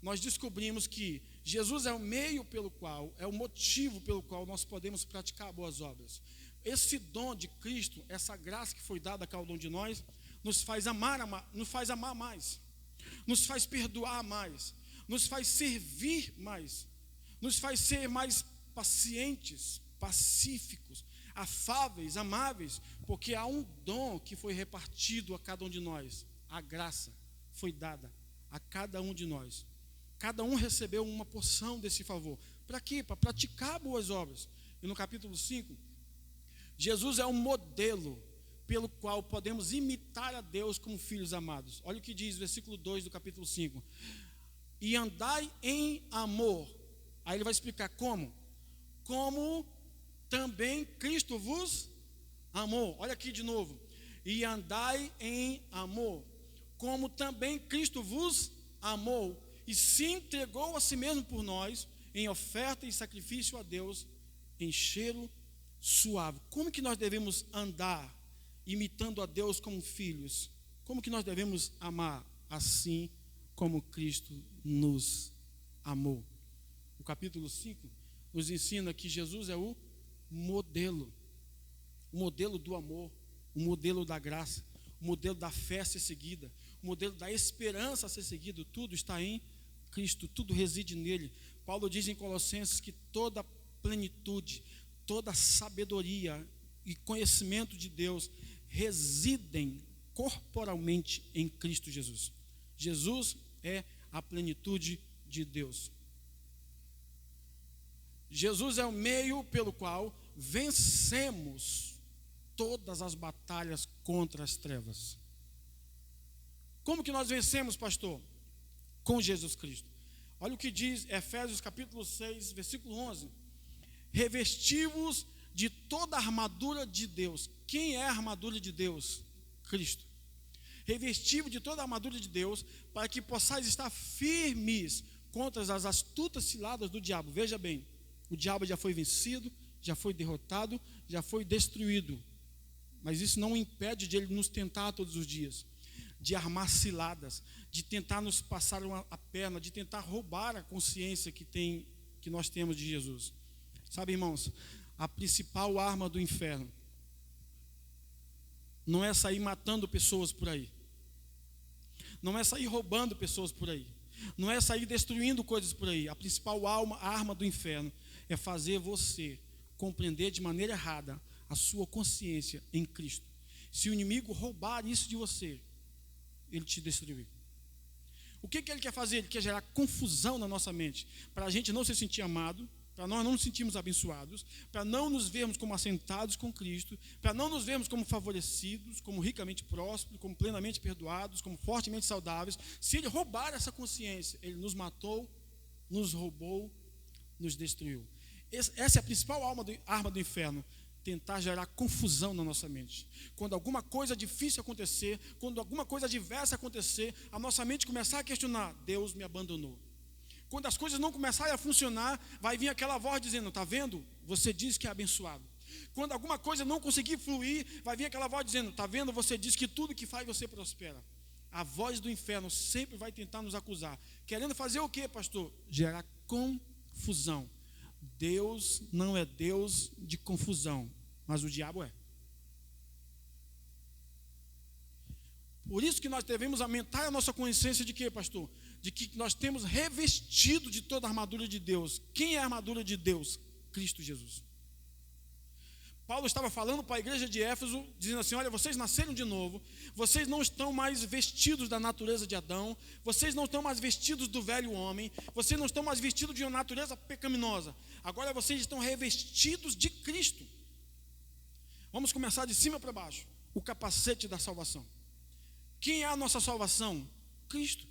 nós descobrimos que Jesus é o meio pelo qual, é o motivo pelo qual nós podemos praticar boas obras. Esse dom de Cristo, essa graça que foi dada a cada um de nós, nos faz amar mais, nos faz perdoar mais, nos faz servir mais, nos faz ser mais pacientes, pacíficos, afáveis, amáveis, porque há um dom que foi repartido a cada um de nós. A graça foi dada a cada um de nós. Cada um recebeu uma porção desse favor. Para quê? Para praticar boas obras. E no capítulo 5, Jesus é um modelo pelo qual podemos imitar a Deus como filhos amados. Olha o que diz o versículo 2 do capítulo 5. E andai em amor. Aí ele vai explicar como. Como também Cristo vos amou. Olha aqui de novo. E andai em amor. Como também Cristo vos amou. E se entregou a si mesmo por nós, em oferta e sacrifício a Deus, em cheiro suave. Como que nós devemos andar imitando a Deus como filhos? Como que nós devemos amar? Assim como Cristo nos amou. O capítulo 5 nos ensina que Jesus é o modelo do amor, o modelo da graça, o modelo da fé a ser seguida, o modelo da esperança a ser seguido. Tudo está em Cristo, tudo reside nele. Paulo diz em Colossenses que toda plenitude, toda sabedoria e conhecimento de Deus residem corporalmente em Cristo Jesus. Jesus é a plenitude de Deus. Jesus é o meio pelo qual vencemos todas as batalhas contra as trevas. Como que nós vencemos, pastor? Com Jesus Cristo. Olha o que diz Efésios capítulo 6, versículo 11. Revesti-vos de toda a armadura de Deus. Quem é a armadura de Deus? Cristo. Revesti-vos de toda a armadura de Deus, para que possais estar firmes contra as astutas ciladas do diabo. Veja bem, o diabo já foi vencido, já foi derrotado, já foi destruído. Mas isso não impede de ele nos tentar todos os dias, de armar ciladas, de tentar nos passar a perna, de tentar roubar a consciência que nós temos de Jesus. Sabe, irmãos, a principal arma do inferno não é sair matando pessoas por aí, não é sair roubando pessoas por aí, não é sair destruindo coisas por aí. A principal arma do inferno é fazer você compreender de maneira errada a sua consciência em Cristo. Se o inimigo roubar isso de você, ele te destruiu. O que ele quer fazer? Ele quer gerar confusão na nossa mente, para a gente não se sentir amado, para nós não nos sentirmos abençoados, para não nos vermos como assentados com Cristo, para não nos vermos como favorecidos, como ricamente prósperos, como plenamente perdoados, como fortemente saudáveis. Se ele roubar essa consciência, ele nos matou, nos roubou, nos destruiu. Essa é a principal arma do inferno. Tentar gerar confusão na nossa mente. Quando alguma coisa difícil acontecer, quando alguma coisa adversa acontecer, a nossa mente começar a questionar: Deus me abandonou. Quando as coisas não começarem a funcionar, vai vir aquela voz dizendo: está vendo? Você diz que é abençoado. Quando alguma coisa não conseguir fluir, vai vir aquela voz dizendo: está vendo? Você diz que tudo que faz você prospera. A voz do inferno sempre vai tentar nos acusar. Querendo fazer o quê, pastor? Gerar confusão. Deus não é Deus de confusão, mas o diabo é. Por isso que nós devemos aumentar a nossa consciência de quê, pastor? De que nós temos revestido de toda a armadura de Deus. Quem é a armadura de Deus? Cristo Jesus. Paulo estava falando para a igreja de Éfeso, dizendo assim: olha, vocês nasceram de novo, vocês não estão mais vestidos da natureza de Adão, vocês não estão mais vestidos do velho homem, vocês não estão mais vestidos de uma natureza pecaminosa, agora vocês estão revestidos de Cristo. Vamos começar de cima para baixo. O capacete da salvação. Quem é a nossa salvação? Cristo.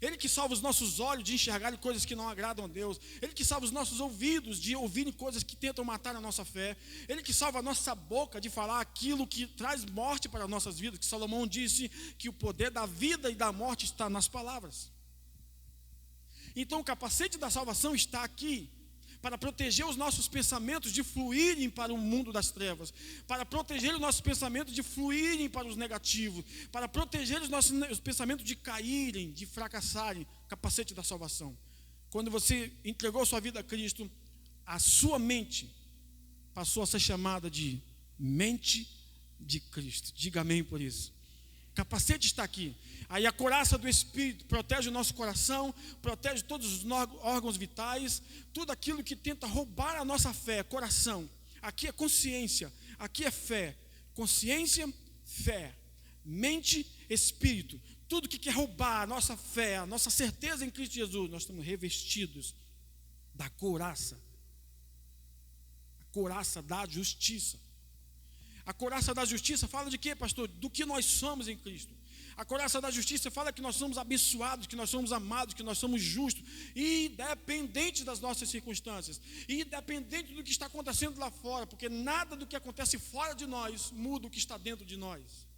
Ele que salva os nossos olhos de enxergarem coisas que não agradam a Deus. Ele que salva os nossos ouvidos de ouvirem coisas que tentam matar a nossa fé. Ele que salva a nossa boca de falar aquilo que traz morte para as nossas vidas. Que Salomão disse que o poder da vida e da morte está nas palavras. Então o capacete da salvação está aqui para proteger os nossos pensamentos de fluírem para o mundo das trevas, para proteger os nossos pensamentos de fluírem para os negativos, para proteger os pensamentos de caírem, de fracassarem. Capacete da salvação. Quando você entregou sua vida a Cristo, a sua mente passou a ser chamada de mente de Cristo. Diga amém por isso. Capacete está aqui. Aí a couraça do Espírito protege o nosso coração, protege todos os órgãos vitais, tudo aquilo que tenta roubar a nossa fé. Coração, aqui é consciência, aqui é fé. Consciência, fé. Mente, Espírito. Tudo que quer roubar a nossa fé, a nossa certeza em Cristo Jesus, nós estamos revestidos da couraça. A couraça da justiça. A couraça da justiça fala de quê, pastor? Do que nós somos em Cristo. A couraça da justiça fala que nós somos abençoados, que nós somos amados, que nós somos justos, independente das nossas circunstâncias, independente do que está acontecendo lá fora, porque nada do que acontece fora de nós muda o que está dentro de nós.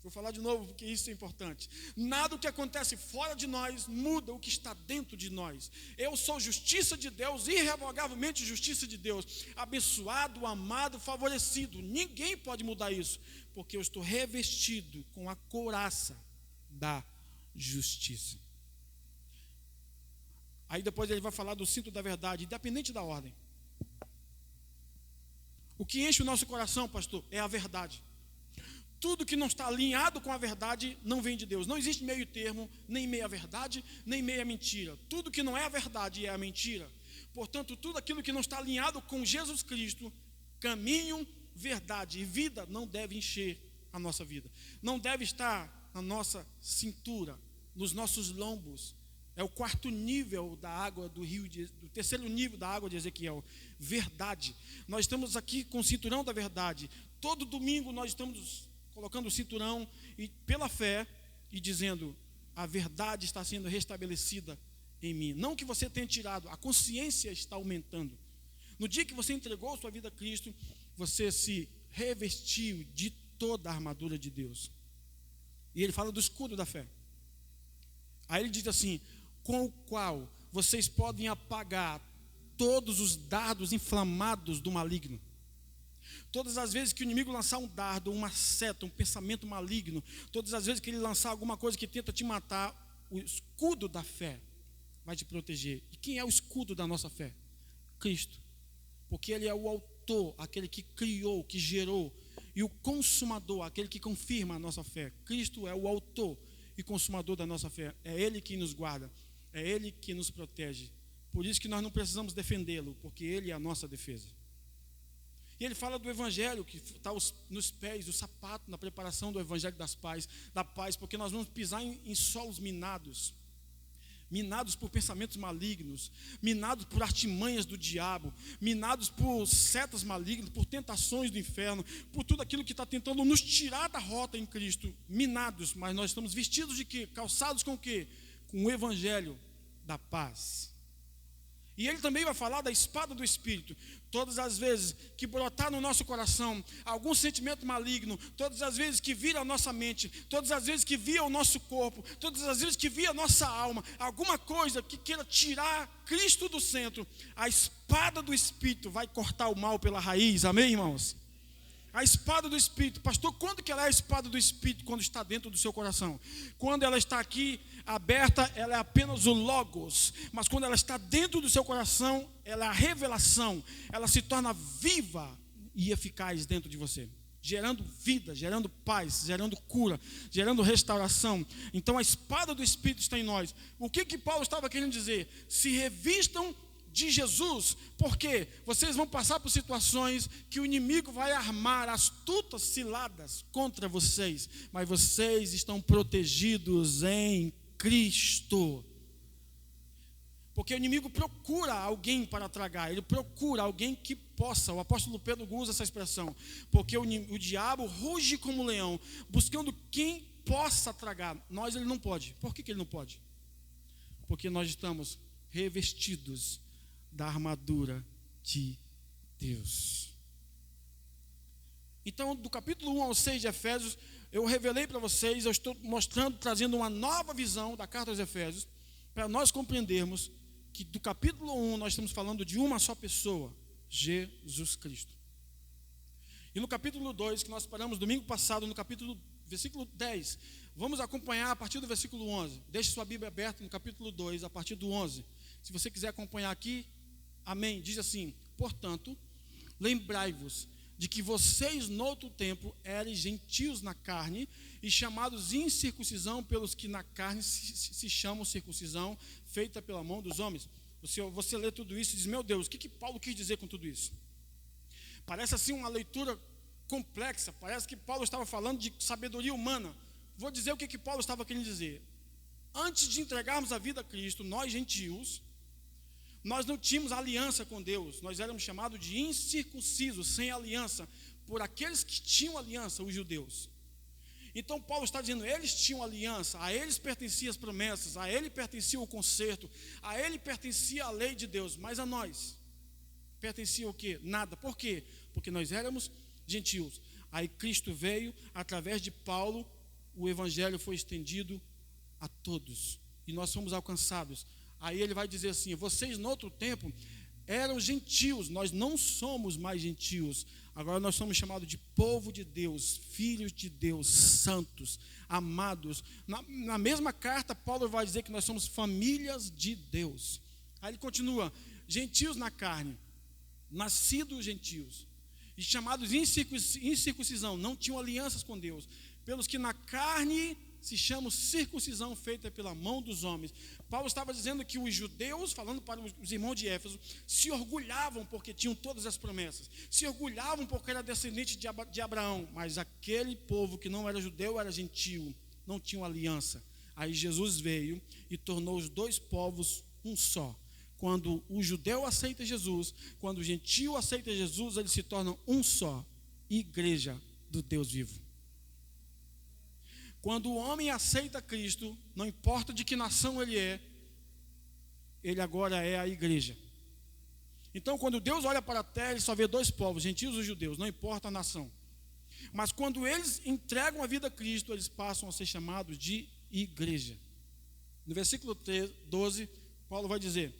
Vou falar de novo porque isso é importante. Nada do que acontece fora de nós muda o que está dentro de nós. Eu sou justiça de Deus, irrevogavelmente justiça de Deus, abençoado, amado, favorecido. Ninguém pode mudar isso, porque eu estou revestido com a couraça da justiça. Aí depois ele vai falar do cinto da verdade, independente da ordem. O que enche o nosso coração, pastor, é a verdade. Tudo que não está alinhado com a verdade não vem de Deus. Não existe meio termo, nem meia verdade, nem meia mentira. Tudo que não é a verdade é a mentira. Portanto, tudo aquilo que não está alinhado com Jesus Cristo, caminho, verdade e vida, não deve encher a nossa vida. Não deve estar na nossa cintura, nos nossos lombos. É o quarto nível da água do rio, do terceiro nível da água de Ezequiel. Verdade. Nós estamos aqui com o cinturão da verdade. Todo domingo nós estamos colocando o cinturão e pela fé e dizendo: a verdade está sendo restabelecida em mim. Não que você tenha tirado, a consciência está aumentando. No dia que você entregou sua vida a Cristo, você se revestiu de toda a armadura de Deus. E ele fala do escudo da fé. Aí ele diz assim: com o qual vocês podem apagar todos os dardos inflamados do maligno. Todas as vezes que o inimigo lançar um dardo, uma seta, um pensamento maligno, todas as vezes que ele lançar alguma coisa que tenta te matar, o escudo da fé vai te proteger. E quem é o escudo da nossa fé? Cristo. Porque ele é o autor, aquele que criou, que gerou, e o consumador, aquele que confirma a nossa fé. Cristo é o autor e consumador da nossa fé. É ele que nos guarda, é ele que nos protege. Por isso que nós não precisamos defendê-lo, porque ele é a nossa defesa. E ele fala do evangelho, que está nos pés, o sapato, na preparação do evangelho da paz, porque nós vamos pisar em solos minados por pensamentos malignos, minados por artimanhas do diabo, minados por setas malignas, por tentações do inferno, por tudo aquilo que está tentando nos tirar da rota em Cristo, minados, mas nós estamos vestidos de quê? Calçados com o quê? Com o evangelho da paz. E ele também vai falar da espada do Espírito. Todas as vezes que brotar no nosso coração algum sentimento maligno, todas as vezes que vir a nossa mente, todas as vezes que vir ao nosso corpo, todas as vezes que vir a nossa alma, alguma coisa que queira tirar Cristo do centro, a espada do Espírito vai cortar o mal pela raiz. Amém, irmãos? A espada do Espírito. Pastor, quando que ela é a espada do Espírito? Quando está dentro do seu coração. Quando ela está aqui aberta, ela é apenas o Logos. Mas quando ela está dentro do seu coração, ela é a revelação. Ela se torna viva e eficaz dentro de você, gerando vida, gerando paz, gerando cura, gerando restauração. Então a espada do Espírito está em nós. O que Paulo estava querendo dizer? Se revistam de Jesus, porque vocês vão passar por situações que o inimigo vai armar astutas ciladas contra vocês, mas vocês estão protegidos em Cristo. Porque o inimigo procura alguém para tragar, ele procura alguém que possa. O apóstolo Pedro usa essa expressão, porque o diabo ruge como um leão, buscando quem possa tragar. Nós ele não pode. Por que ele não pode? Porque nós estamos revestidos da armadura de Deus. Então, do capítulo 1 ao 6 de Efésios, eu revelei para vocês, eu estou mostrando, trazendo uma nova visão da carta aos Efésios, para nós compreendermos que do capítulo 1 nós estamos falando de uma só pessoa, Jesus Cristo. E no capítulo 2, que nós paramos domingo passado, no versículo 10, vamos acompanhar a partir do versículo 11. Deixe sua Bíblia aberta no capítulo 2, a partir do 11. Se você quiser acompanhar aqui, amém. Diz assim: portanto, lembrai-vos de que vocês no outro tempo eram gentios na carne e chamados incircuncisão pelos que na carne se chamam circuncisão feita pela mão dos homens. Você lê tudo isso e diz: meu Deus, o que Paulo quis dizer com tudo isso? Parece assim uma leitura complexa, parece que Paulo estava falando de sabedoria humana. Vou dizer o que Paulo estava querendo dizer. Antes de entregarmos a vida a Cristo, nós gentios, nós não tínhamos aliança com Deus, nós éramos chamados de incircuncisos, sem aliança. por aqueles que tinham aliança, os judeus. Então Paulo está dizendo, eles tinham aliança, a eles pertenciam as promessas, a ele pertencia o conserto, a ele pertencia a lei de Deus, mas a nós pertencia o quê? Nada. Por quê? Porque nós éramos gentios. Aí Cristo veio, através de Paulo, o evangelho foi estendido a todos, e nós fomos alcançados. Aí ele vai dizer assim, vocês no outro tempo eram gentios, nós não somos mais gentios, agora nós somos chamados de povo de Deus, filhos de Deus, santos, amados. Na mesma carta, Paulo vai dizer que nós somos famílias de Deus. Aí ele continua, gentios na carne, nascidos gentios, e chamados incircuncisão, não tinham alianças com Deus, pelos que na carne se chama circuncisão feita pela mão dos homens. Paulo estava dizendo que os judeus, falando para os irmãos de Éfeso, se orgulhavam porque tinham todas as promessas, se orgulhavam porque era descendente de Abraão, mas aquele povo que não era judeu, era gentio, não tinha aliança. Aí Jesus veio e tornou os dois povos um só. Quando o judeu aceita Jesus, quando o gentio aceita Jesus, eles se tornam um só, igreja do Deus vivo. Quando o homem aceita Cristo, não importa de que nação ele é, ele agora é a igreja. Então, quando Deus olha para a terra, ele só vê dois povos, gentios e judeus, não importa a nação. Mas quando eles entregam a vida a Cristo, eles passam a ser chamados de igreja. No versículo 12, Paulo vai dizer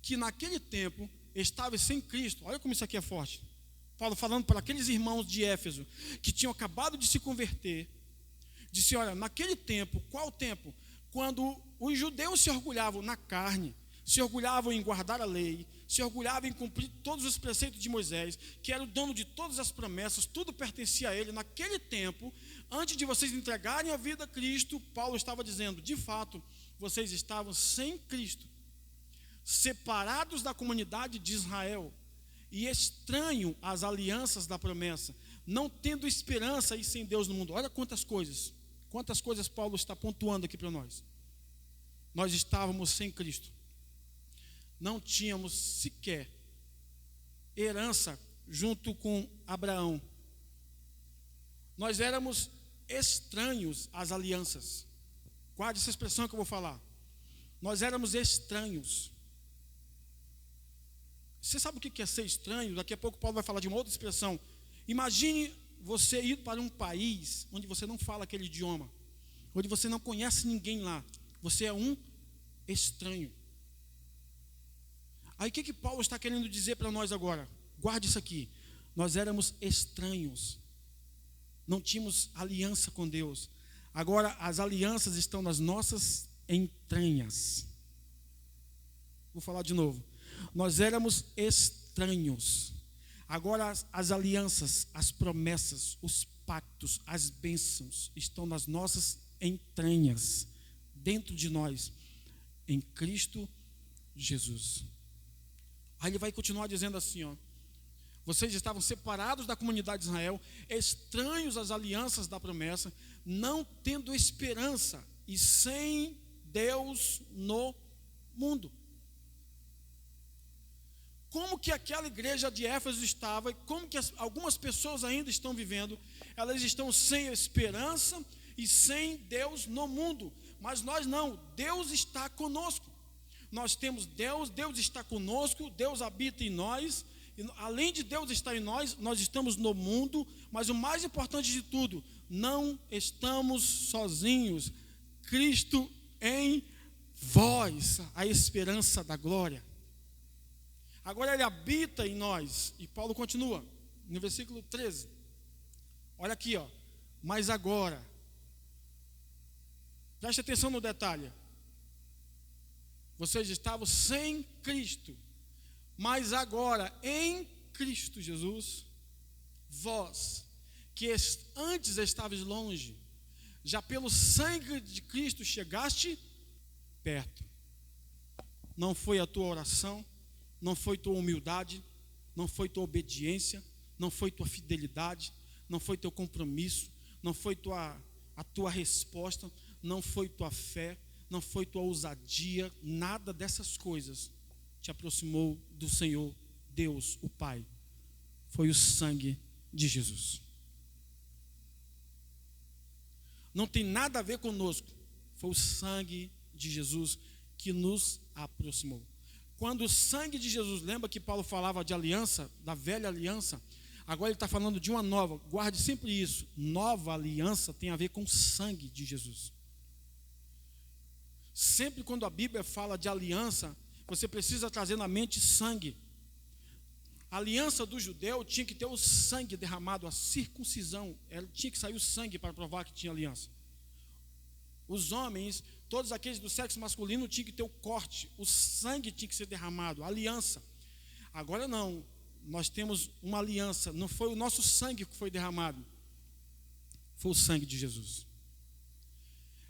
que naquele tempo estava sem Cristo. Olha como isso aqui é forte. Paulo falando para aqueles irmãos de Éfeso que tinham acabado de se converter, disse, olha, naquele tempo, qual tempo? Quando os judeus se orgulhavam na carne, se orgulhavam em guardar a lei, se orgulhavam em cumprir todos os preceitos de Moisés, que era o dono de todas as promessas, tudo pertencia a ele. Naquele tempo, antes de vocês entregarem a vida a Cristo, Paulo estava dizendo, de fato, vocês estavam sem Cristo, separados da comunidade de Israel e estranho às alianças da promessa, não tendo esperança e sem Deus no mundo. Olha quantas coisas Paulo está pontuando aqui para nós. Nós estávamos sem Cristo, não tínhamos sequer herança junto com Abraão, nós éramos estranhos às alianças. Guarde essa expressão que eu vou falar. Nós éramos estranhos. Você sabe o que é ser estranho? Daqui a pouco Paulo vai falar de uma outra expressão. Imagine você ir para um país onde você não fala aquele idioma, onde você não conhece ninguém lá. Você é um estranho. Aí o que Paulo está querendo dizer para nós agora? Guarde isso aqui. Nós éramos estranhos, não tínhamos aliança com Deus. Agora as alianças estão nas nossas entranhas. Vou falar de novo. Nós éramos estranhos. Agora as alianças, as promessas, os pactos, as bênçãos estão nas nossas entranhas, dentro de nós, em Cristo Jesus. Aí ele vai continuar dizendo assim, ó, vocês estavam separados da comunidade de Israel, estranhos às alianças da promessa, não tendo esperança e sem Deus no mundo. Como que aquela igreja de Éfeso estava, e como que algumas pessoas ainda estão vivendo, elas estão sem esperança e sem Deus no mundo. Mas nós não, Deus está conosco. Nós temos Deus, Deus está conosco, Deus habita em nós. E além de Deus estar em nós, nós estamos no mundo. Mas o mais importante de tudo, não estamos sozinhos. Cristo em vós, a esperança da glória. Agora ele habita em nós. E Paulo continua no versículo 13. Olha aqui, ó. Mas agora, preste atenção no detalhe. Vocês estavam sem Cristo, mas agora em Cristo Jesus, vós que antes estavais longe, já pelo sangue de Cristo chegaste perto. Não foi a tua oração, não foi tua humildade, não foi tua obediência, não foi tua fidelidade, não foi teu compromisso, não foi a tua resposta, não foi tua fé, não foi tua ousadia, nada dessas coisas te aproximou do Senhor Deus, o Pai. Foi o sangue de Jesus. Não tem nada a ver conosco. Foi o sangue de Jesus que nos aproximou. Quando o sangue de Jesus, lembra que Paulo falava de aliança, da velha aliança? Agora ele está falando de uma nova. Guarde sempre isso. Nova aliança tem a ver com o sangue de Jesus. Sempre quando a Bíblia fala de aliança, você precisa trazer na mente sangue. A aliança do judeu tinha que ter o sangue derramado, a circuncisão. Tinha que sair o sangue para provar que tinha aliança. Os homens, todos aqueles do sexo masculino, tinham que ter o corte. O sangue tinha que ser derramado, a aliança. Agora não, nós temos uma aliança. Não foi o nosso sangue que foi derramado, foi o sangue de Jesus.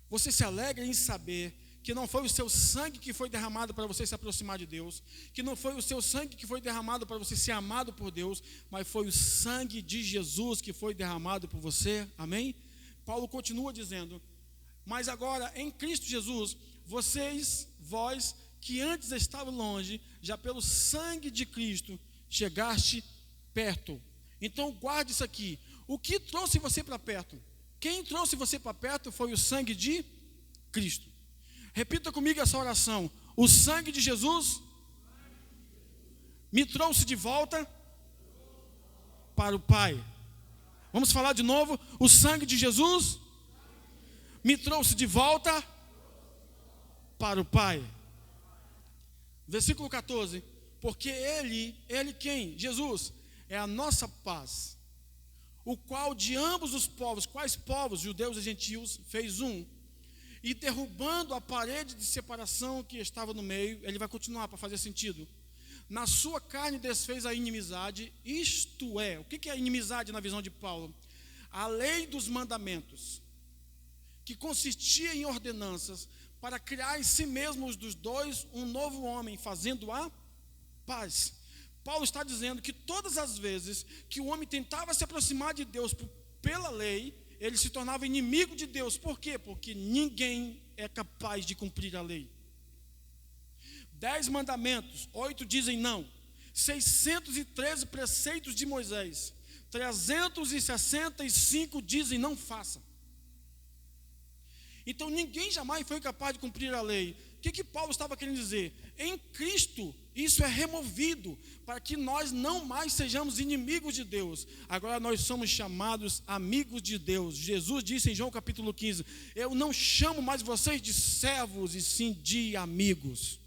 Você se alegra em saber que não foi o seu sangue que foi derramado para você se aproximar de Deus, que não foi o seu sangue que foi derramado para você ser amado por Deus, mas foi o sangue de Jesus que foi derramado por você, amém? Paulo continua dizendo: mas agora em Cristo Jesus, vós que antes estavam longe, já pelo sangue de Cristo, chegaste perto. Então guarde isso aqui, o que trouxe você para perto? Quem trouxe você para perto foi o sangue de Cristo. Repita comigo essa oração: o sangue de Jesus me trouxe de volta para o Pai. Vamos falar de novo: o sangue de Jesus me trouxe de volta para o Pai. Versículo 14: porque Ele quem? Jesus, é a nossa paz, o qual de ambos os povos, quais povos? Judeus e gentios, fez um. E derrubando a parede de separação que estava no meio, ele vai continuar para fazer sentido. Na sua carne desfez a inimizade, isto é, o que é a inimizade na visão de Paulo? A lei dos mandamentos, que consistia em ordenanças, para criar em si mesmos dos dois um novo homem, fazendo a paz. Paulo está dizendo que todas as vezes que o homem tentava se aproximar de Deus pela lei, ele se tornava inimigo de Deus. Por quê? Porque ninguém é capaz de cumprir a lei. 10 mandamentos, 8 dizem não. 613 preceitos de Moisés, 365 dizem não faça. Então ninguém jamais foi capaz de cumprir a lei. O que Paulo estava querendo dizer? Em Cristo isso é removido, para que nós não mais sejamos inimigos de Deus. Agora nós somos chamados amigos de Deus. Jesus disse em João capítulo 15: eu não chamo mais vocês de servos, e sim de amigos.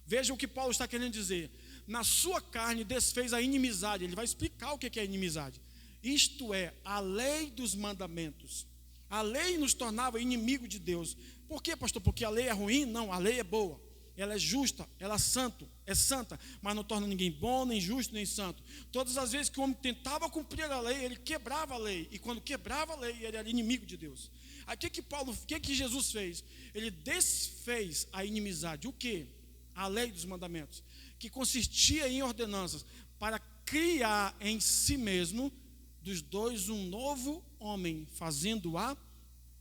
Veja o que Paulo está querendo dizer: na sua carne desfez a inimizade. Ele vai explicar o que é inimizade. Isto é, a lei dos mandamentos. A lei nos tornava inimigo de Deus. Por quê, pastor? Porque a lei é ruim? Não, a lei é boa. Ela é justa, ela é santa, mas não torna ninguém bom, nem justo, nem santo. Todas as vezes que o homem tentava cumprir a lei, ele quebrava a lei. E quando quebrava a lei, ele era inimigo de Deus. Aí o que Jesus fez? Ele desfez a inimizade. O quê? A lei dos mandamentos, que consistia em ordenanças, para criar em si mesmo dos dois um novo homem, fazendo a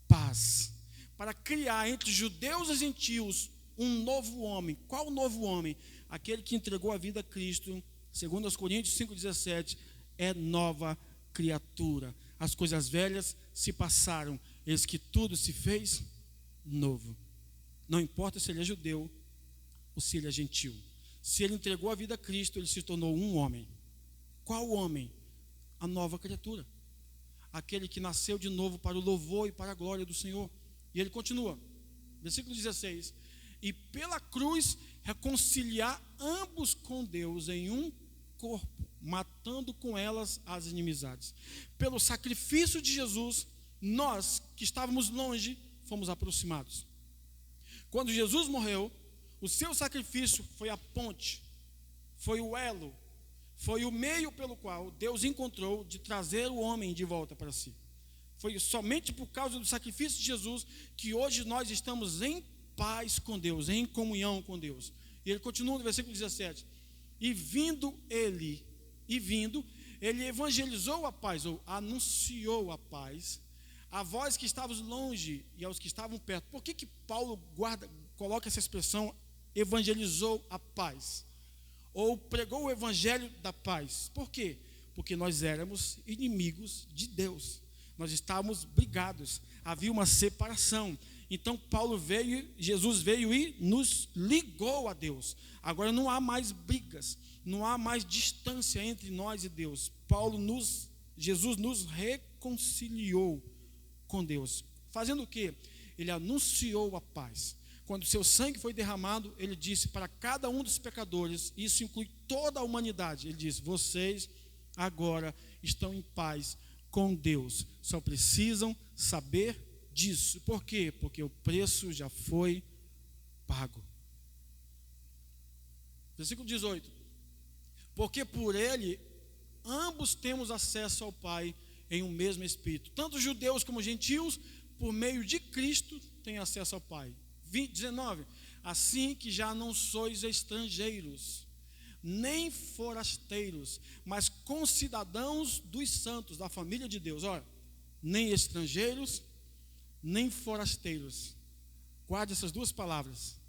paz. Para criar entre judeus e gentios um novo homem. Qual novo homem? Aquele que entregou a vida a Cristo. Segundo aos Coríntios 5,17, é nova criatura. As coisas velhas se passaram, eis que tudo se fez novo. Não importa se ele é judeu ou se ele é gentil. Se ele entregou a vida a Cristo, ele se tornou um homem. Qual homem? A nova criatura. Aquele que nasceu de novo para o louvor e para a glória do Senhor. E ele continua, versículo 16: e pela cruz reconciliar ambos com Deus em um corpo, matando com elas as inimizades. Pelo sacrifício de Jesus, nós que estávamos longe, fomos aproximados. Quando Jesus morreu, o seu sacrifício foi a ponte, foi o elo, foi o meio pelo qual Deus encontrou de trazer o homem de volta para si. Foi somente por causa do sacrifício de Jesus que hoje nós estamos em paz com Deus, em comunhão com Deus. E ele continua no versículo 17: e vindo ele evangelizou a paz, ou anunciou a paz, a vós que estavas longe e aos que estavam perto. Por que Paulo coloca essa expressão, evangelizou a paz? Ou pregou o evangelho da paz? Por quê? Porque nós éramos inimigos de Deus. Nós estávamos brigados. Havia uma separação. Então Jesus veio e nos ligou a Deus. Agora não há mais brigas, não há mais distância entre nós e Deus. Jesus nos reconciliou com Deus. Fazendo o quê? Ele anunciou a paz. Quando seu sangue foi derramado, ele disse para cada um dos pecadores, isso inclui toda a humanidade, ele disse: vocês agora estão em paz com Deus. Só precisam saber disso. Por quê? Porque o preço já foi pago. Versículo 18. Porque por ele ambos temos acesso ao Pai em um mesmo Espírito. Tanto judeus como gentios, por meio de Cristo, têm acesso ao Pai. 19. Assim que já não sois estrangeiros, nem forasteiros, mas concidadãos dos santos, da família de Deus. Olha, nem estrangeiros, nem forasteiros. Guarde essas duas palavras.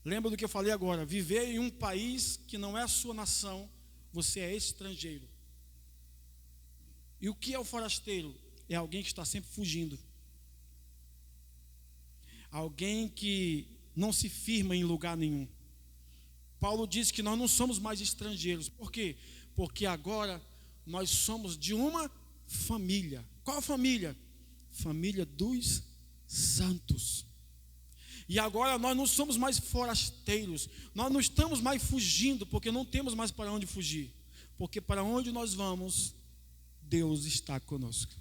Lembra do que eu falei agora? Viver em um país que não é a sua nação, você é estrangeiro. E o que é o forasteiro? É alguém que está sempre fugindo. Alguém que não se firma em lugar nenhum. Paulo diz que nós não somos mais estrangeiros. Por quê? Porque agora nós somos de uma família. Qual família? Família dos santos. E agora nós não somos mais forasteiros. Nós não estamos mais fugindo, porque não temos mais para onde fugir. Porque para onde nós vamos, Deus está conosco.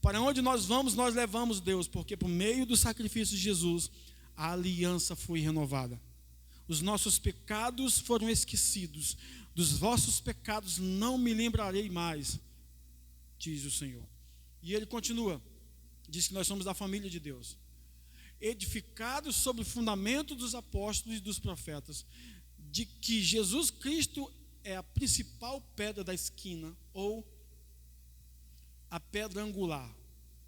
Para onde nós vamos, nós levamos Deus, porque por meio do sacrifício de Jesus, a aliança foi renovada. Os nossos pecados foram esquecidos. Dos vossos pecados não me lembrarei mais, diz o Senhor. E ele continua, diz que nós somos da família de Deus, edificados sobre o fundamento dos apóstolos e dos profetas, de que Jesus Cristo é a principal pedra da esquina, ou a pedra angular.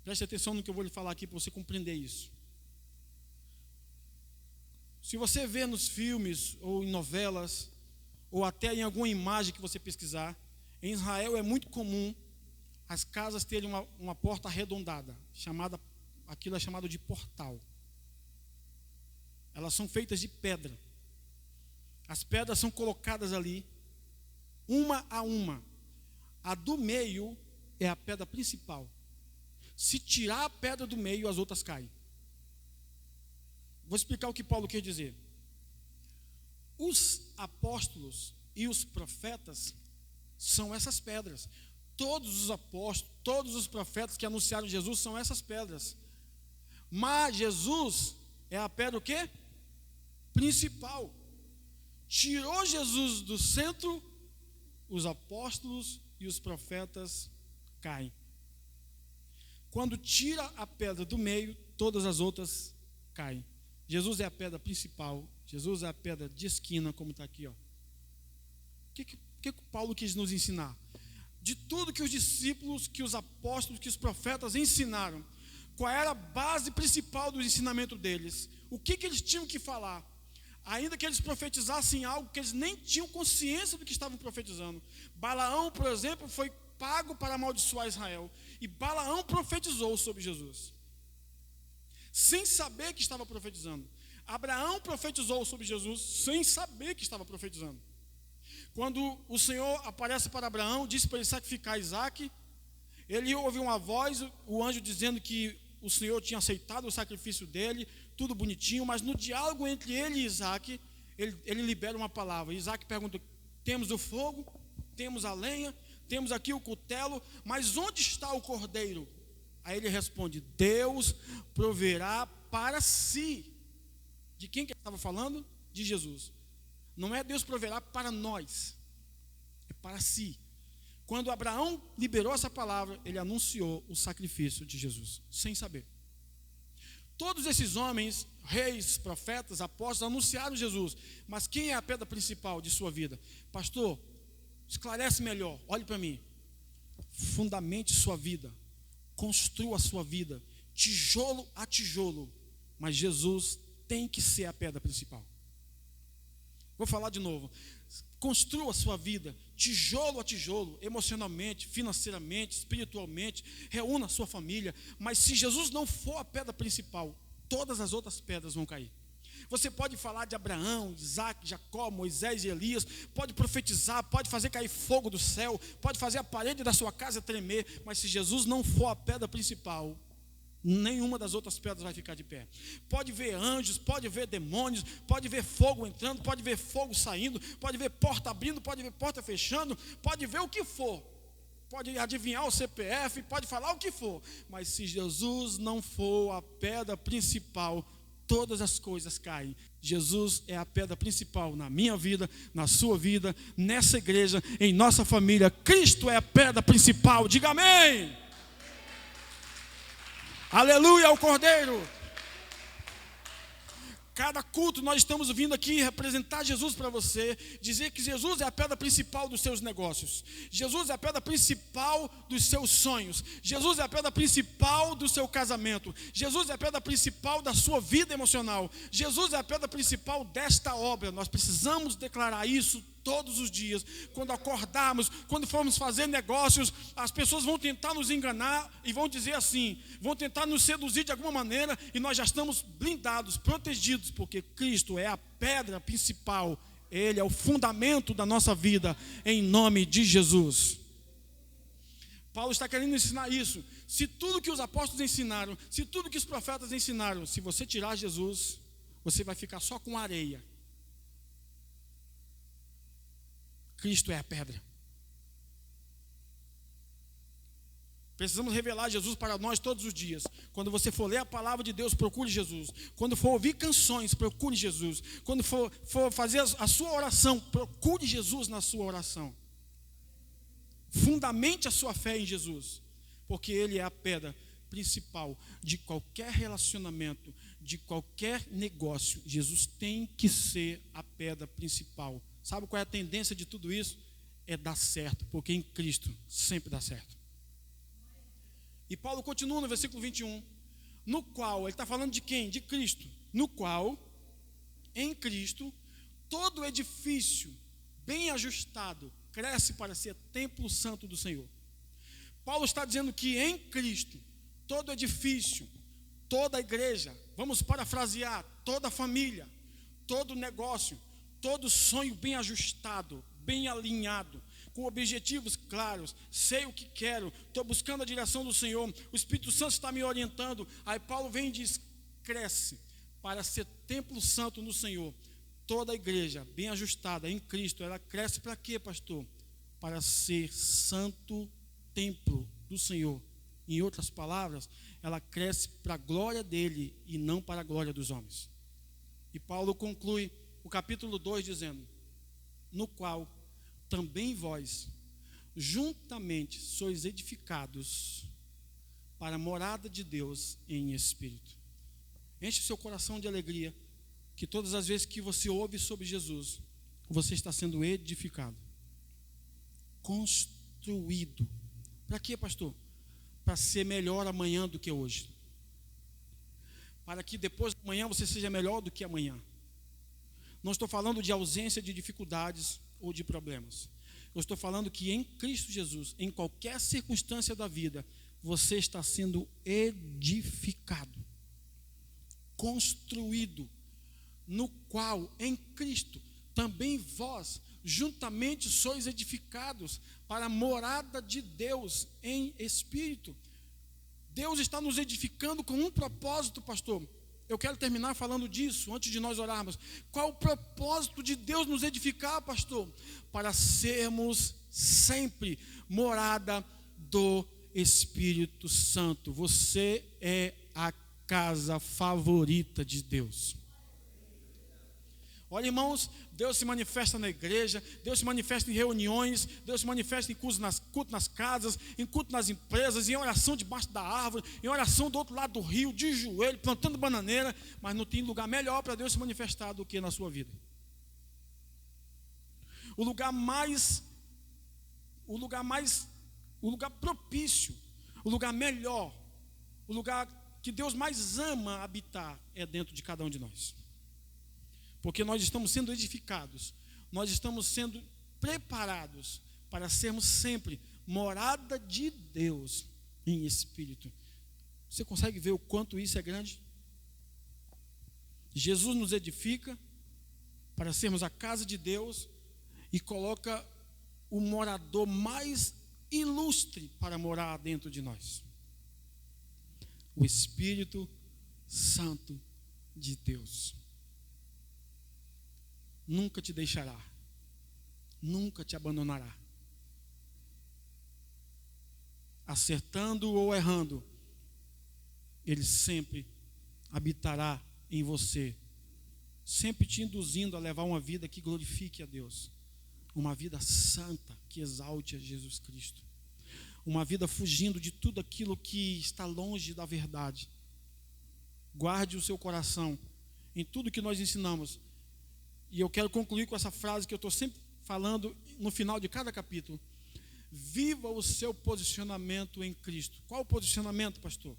Preste atenção no que eu vou lhe falar aqui para você compreender isso. Se você vê nos filmes ou em novelas, ou até em alguma imagem que você pesquisar, em Israel é muito comum as casas terem uma porta arredondada, aquilo é chamado de portal. Elas são feitas de pedra. As pedras são colocadas ali, uma a uma. A do meio é a pedra principal. Se tirar a pedra do meio, as outras caem. Vou explicar o que Paulo quer dizer. Os apóstolos e os profetas são essas pedras. Todos os apóstolos, todos os profetas que anunciaram Jesus são essas pedras. Mas Jesus é a pedra o quê? Principal. Tirou Jesus do centro, os apóstolos e os profetas caem. Quando tira a pedra do meio, todas as outras caem. Jesus é a pedra principal. Jesus é a pedra de esquina, como está aqui. O que Paulo quis nos ensinar? De tudo que os discípulos, que os apóstolos, que os profetas ensinaram, qual era a base principal do ensinamento deles? O que eles tinham que falar? Ainda que eles profetizassem algo que eles nem tinham consciência do que estavam profetizando. Balaão, por exemplo, foi pago para amaldiçoar Israel. E Balaão profetizou sobre Jesus, sem saber que estava profetizando. Abraão profetizou sobre Jesus, sem saber que estava profetizando. Quando o Senhor aparece para Abraão, disse para ele sacrificar Isaac, ele ouviu uma voz, o anjo dizendo que o Senhor tinha aceitado o sacrifício dele, tudo bonitinho, mas no diálogo entre ele e Isaac, ele libera uma palavra. Isaac pergunta: temos o fogo, temos a lenha, temos aqui o cutelo, mas onde está o cordeiro? Aí ele responde: Deus proverá para si. De quem que ele estava falando? De Jesus. Não é Deus proverá para nós, é para si. Quando Abraão liberou essa palavra, ele anunciou o sacrifício de Jesus, sem saber. Todos esses homens, reis, profetas, apóstolos, anunciaram Jesus. Mas quem é a pedra principal de sua vida? Pastor, esclarece melhor, olhe para mim. Fundamente sua vida, construa a sua vida, tijolo a tijolo. Mas Jesus tem que ser a pedra principal. Vou falar de novo. Construa a sua vida, tijolo a tijolo, emocionalmente, financeiramente, espiritualmente. Reúna a sua família. Mas se Jesus não for a pedra principal, todas as outras pedras vão cair. Você pode falar de Abraão, Isaac, Jacó, Moisés e Elias, pode profetizar, pode fazer cair fogo do céu, pode fazer a parede da sua casa tremer, mas se Jesus não for a pedra principal, nenhuma das outras pedras vai ficar de pé. Pode ver anjos, pode ver demônios, pode ver fogo entrando, pode ver fogo saindo, pode ver porta abrindo, pode ver porta fechando, pode ver o que for, pode adivinhar o CPF, pode falar o que for, mas se Jesus não for a pedra principal, todas as coisas caem. Jesus é a pedra principal na minha vida, na sua vida, nessa igreja, em nossa família. Cristo é a pedra principal. Diga amém. Aleluia ao Cordeiro. Cada culto nós estamos vindo aqui representar Jesus para você, dizer que Jesus é a pedra principal dos seus negócios, Jesus é a pedra principal dos seus sonhos, Jesus é a pedra principal do seu casamento, Jesus é a pedra principal da sua vida emocional, Jesus é a pedra principal desta obra. Nós precisamos declarar isso todos os dias. Quando acordarmos, quando formos fazer negócios, as pessoas vão tentar nos enganar e vão dizer assim, vão tentar nos seduzir de alguma maneira, e nós já estamos blindados, protegidos, porque Cristo é a pedra principal, Ele é o fundamento da nossa vida, em nome de Jesus. Paulo está querendo ensinar isso. Se tudo que os apóstolos ensinaram, se tudo que os profetas ensinaram, se você tirar Jesus, você vai ficar só com areia. Cristo é a pedra. Precisamos revelar Jesus para nós todos os dias. Quando você for ler a palavra de Deus, procure Jesus. Quando for ouvir canções, procure Jesus. Quando for fazer a sua oração, procure Jesus na sua oração. Fundamente a sua fé em Jesus, porque Ele é a pedra principal de qualquer relacionamento, de qualquer negócio. Jesus tem que ser a pedra principal. Sabe qual é a tendência de tudo isso? É dar certo, porque em Cristo sempre dá certo. E Paulo continua no versículo 21, no qual, ele está falando de quem? De Cristo. No qual, em Cristo, todo edifício bem ajustado cresce para ser templo santo do Senhor. Paulo está dizendo que em Cristo, todo edifício, toda igreja, vamos parafrasear, toda família, todo negócio, todo sonho bem ajustado, bem alinhado, com objetivos claros, sei o que quero, estou buscando a direção do Senhor, o Espírito Santo está me orientando. Aí Paulo vem e diz, cresce para ser templo santo no Senhor. Toda a igreja bem ajustada em Cristo, ela cresce para quê, pastor? Para ser santo templo do Senhor. Em outras palavras, ela cresce para a glória dele e não para a glória dos homens. E Paulo conclui o capítulo 2 dizendo, no qual também vós, juntamente, sois edificados para a morada de Deus em espírito. Enche o seu coração de alegria, que todas as vezes que você ouve sobre Jesus, você está sendo edificado, construído. Para quê, pastor? Para ser melhor amanhã do que hoje. Para que depois de amanhã você seja melhor do que amanhã. Não estou falando de ausência de dificuldades ou de problemas. Eu estou falando que em Cristo Jesus, em qualquer circunstância da vida, você está sendo edificado, construído, no qual, em Cristo, também vós, juntamente sois edificados para a morada de Deus em espírito. Deus está nos edificando com um propósito, pastor. Eu quero terminar falando disso, antes de nós orarmos. Qual o propósito de Deus nos edificar, pastor? Para sermos sempre morada do Espírito Santo. Você é a casa favorita de Deus. Olha, irmãos, Deus se manifesta na igreja, Deus se manifesta em reuniões, Deus se manifesta em culto nas casas, em culto nas empresas, em oração debaixo da árvore, em oração do outro lado do rio, de joelho, plantando bananeira, mas não tem lugar melhor para Deus se manifestar do que na sua vida. O lugar propício, o lugar melhor, o lugar que Deus mais ama habitar é dentro de cada um de nós. Porque nós estamos sendo edificados, nós estamos sendo preparados para sermos sempre morada de Deus em espírito. Você consegue ver o quanto isso é grande? Jesus nos edifica para sermos a casa de Deus e coloca o morador mais ilustre para morar dentro de nós. O Espírito Santo de Deus. Nunca te deixará, nunca te abandonará. Acertando ou errando, Ele sempre habitará em você, sempre te induzindo a levar uma vida que glorifique a Deus, uma vida santa que exalte a Jesus Cristo, uma vida fugindo de tudo aquilo que está longe da verdade. Guarde o seu coração em tudo que nós ensinamos. E eu quero concluir com essa frase que eu estou sempre falando no final de cada capítulo. Viva o seu posicionamento em Cristo. Qual o posicionamento, pastor?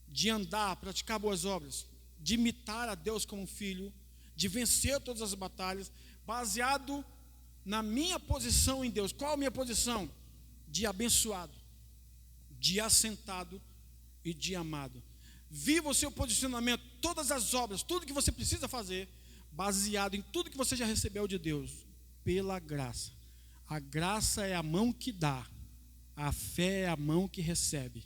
De andar, praticar boas obras, de imitar a Deus como filho, de vencer todas as batalhas, baseado na minha posição em Deus. Qual a minha posição? De abençoado, de assentado e de amado. Viva o seu posicionamento, todas as obras, tudo que você precisa fazer, baseado em tudo que você já recebeu de Deus, pela graça. A graça é a mão que dá, a fé é a mão que recebe.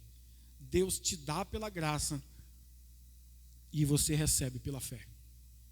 Deus te dá pela graça e você recebe pela fé.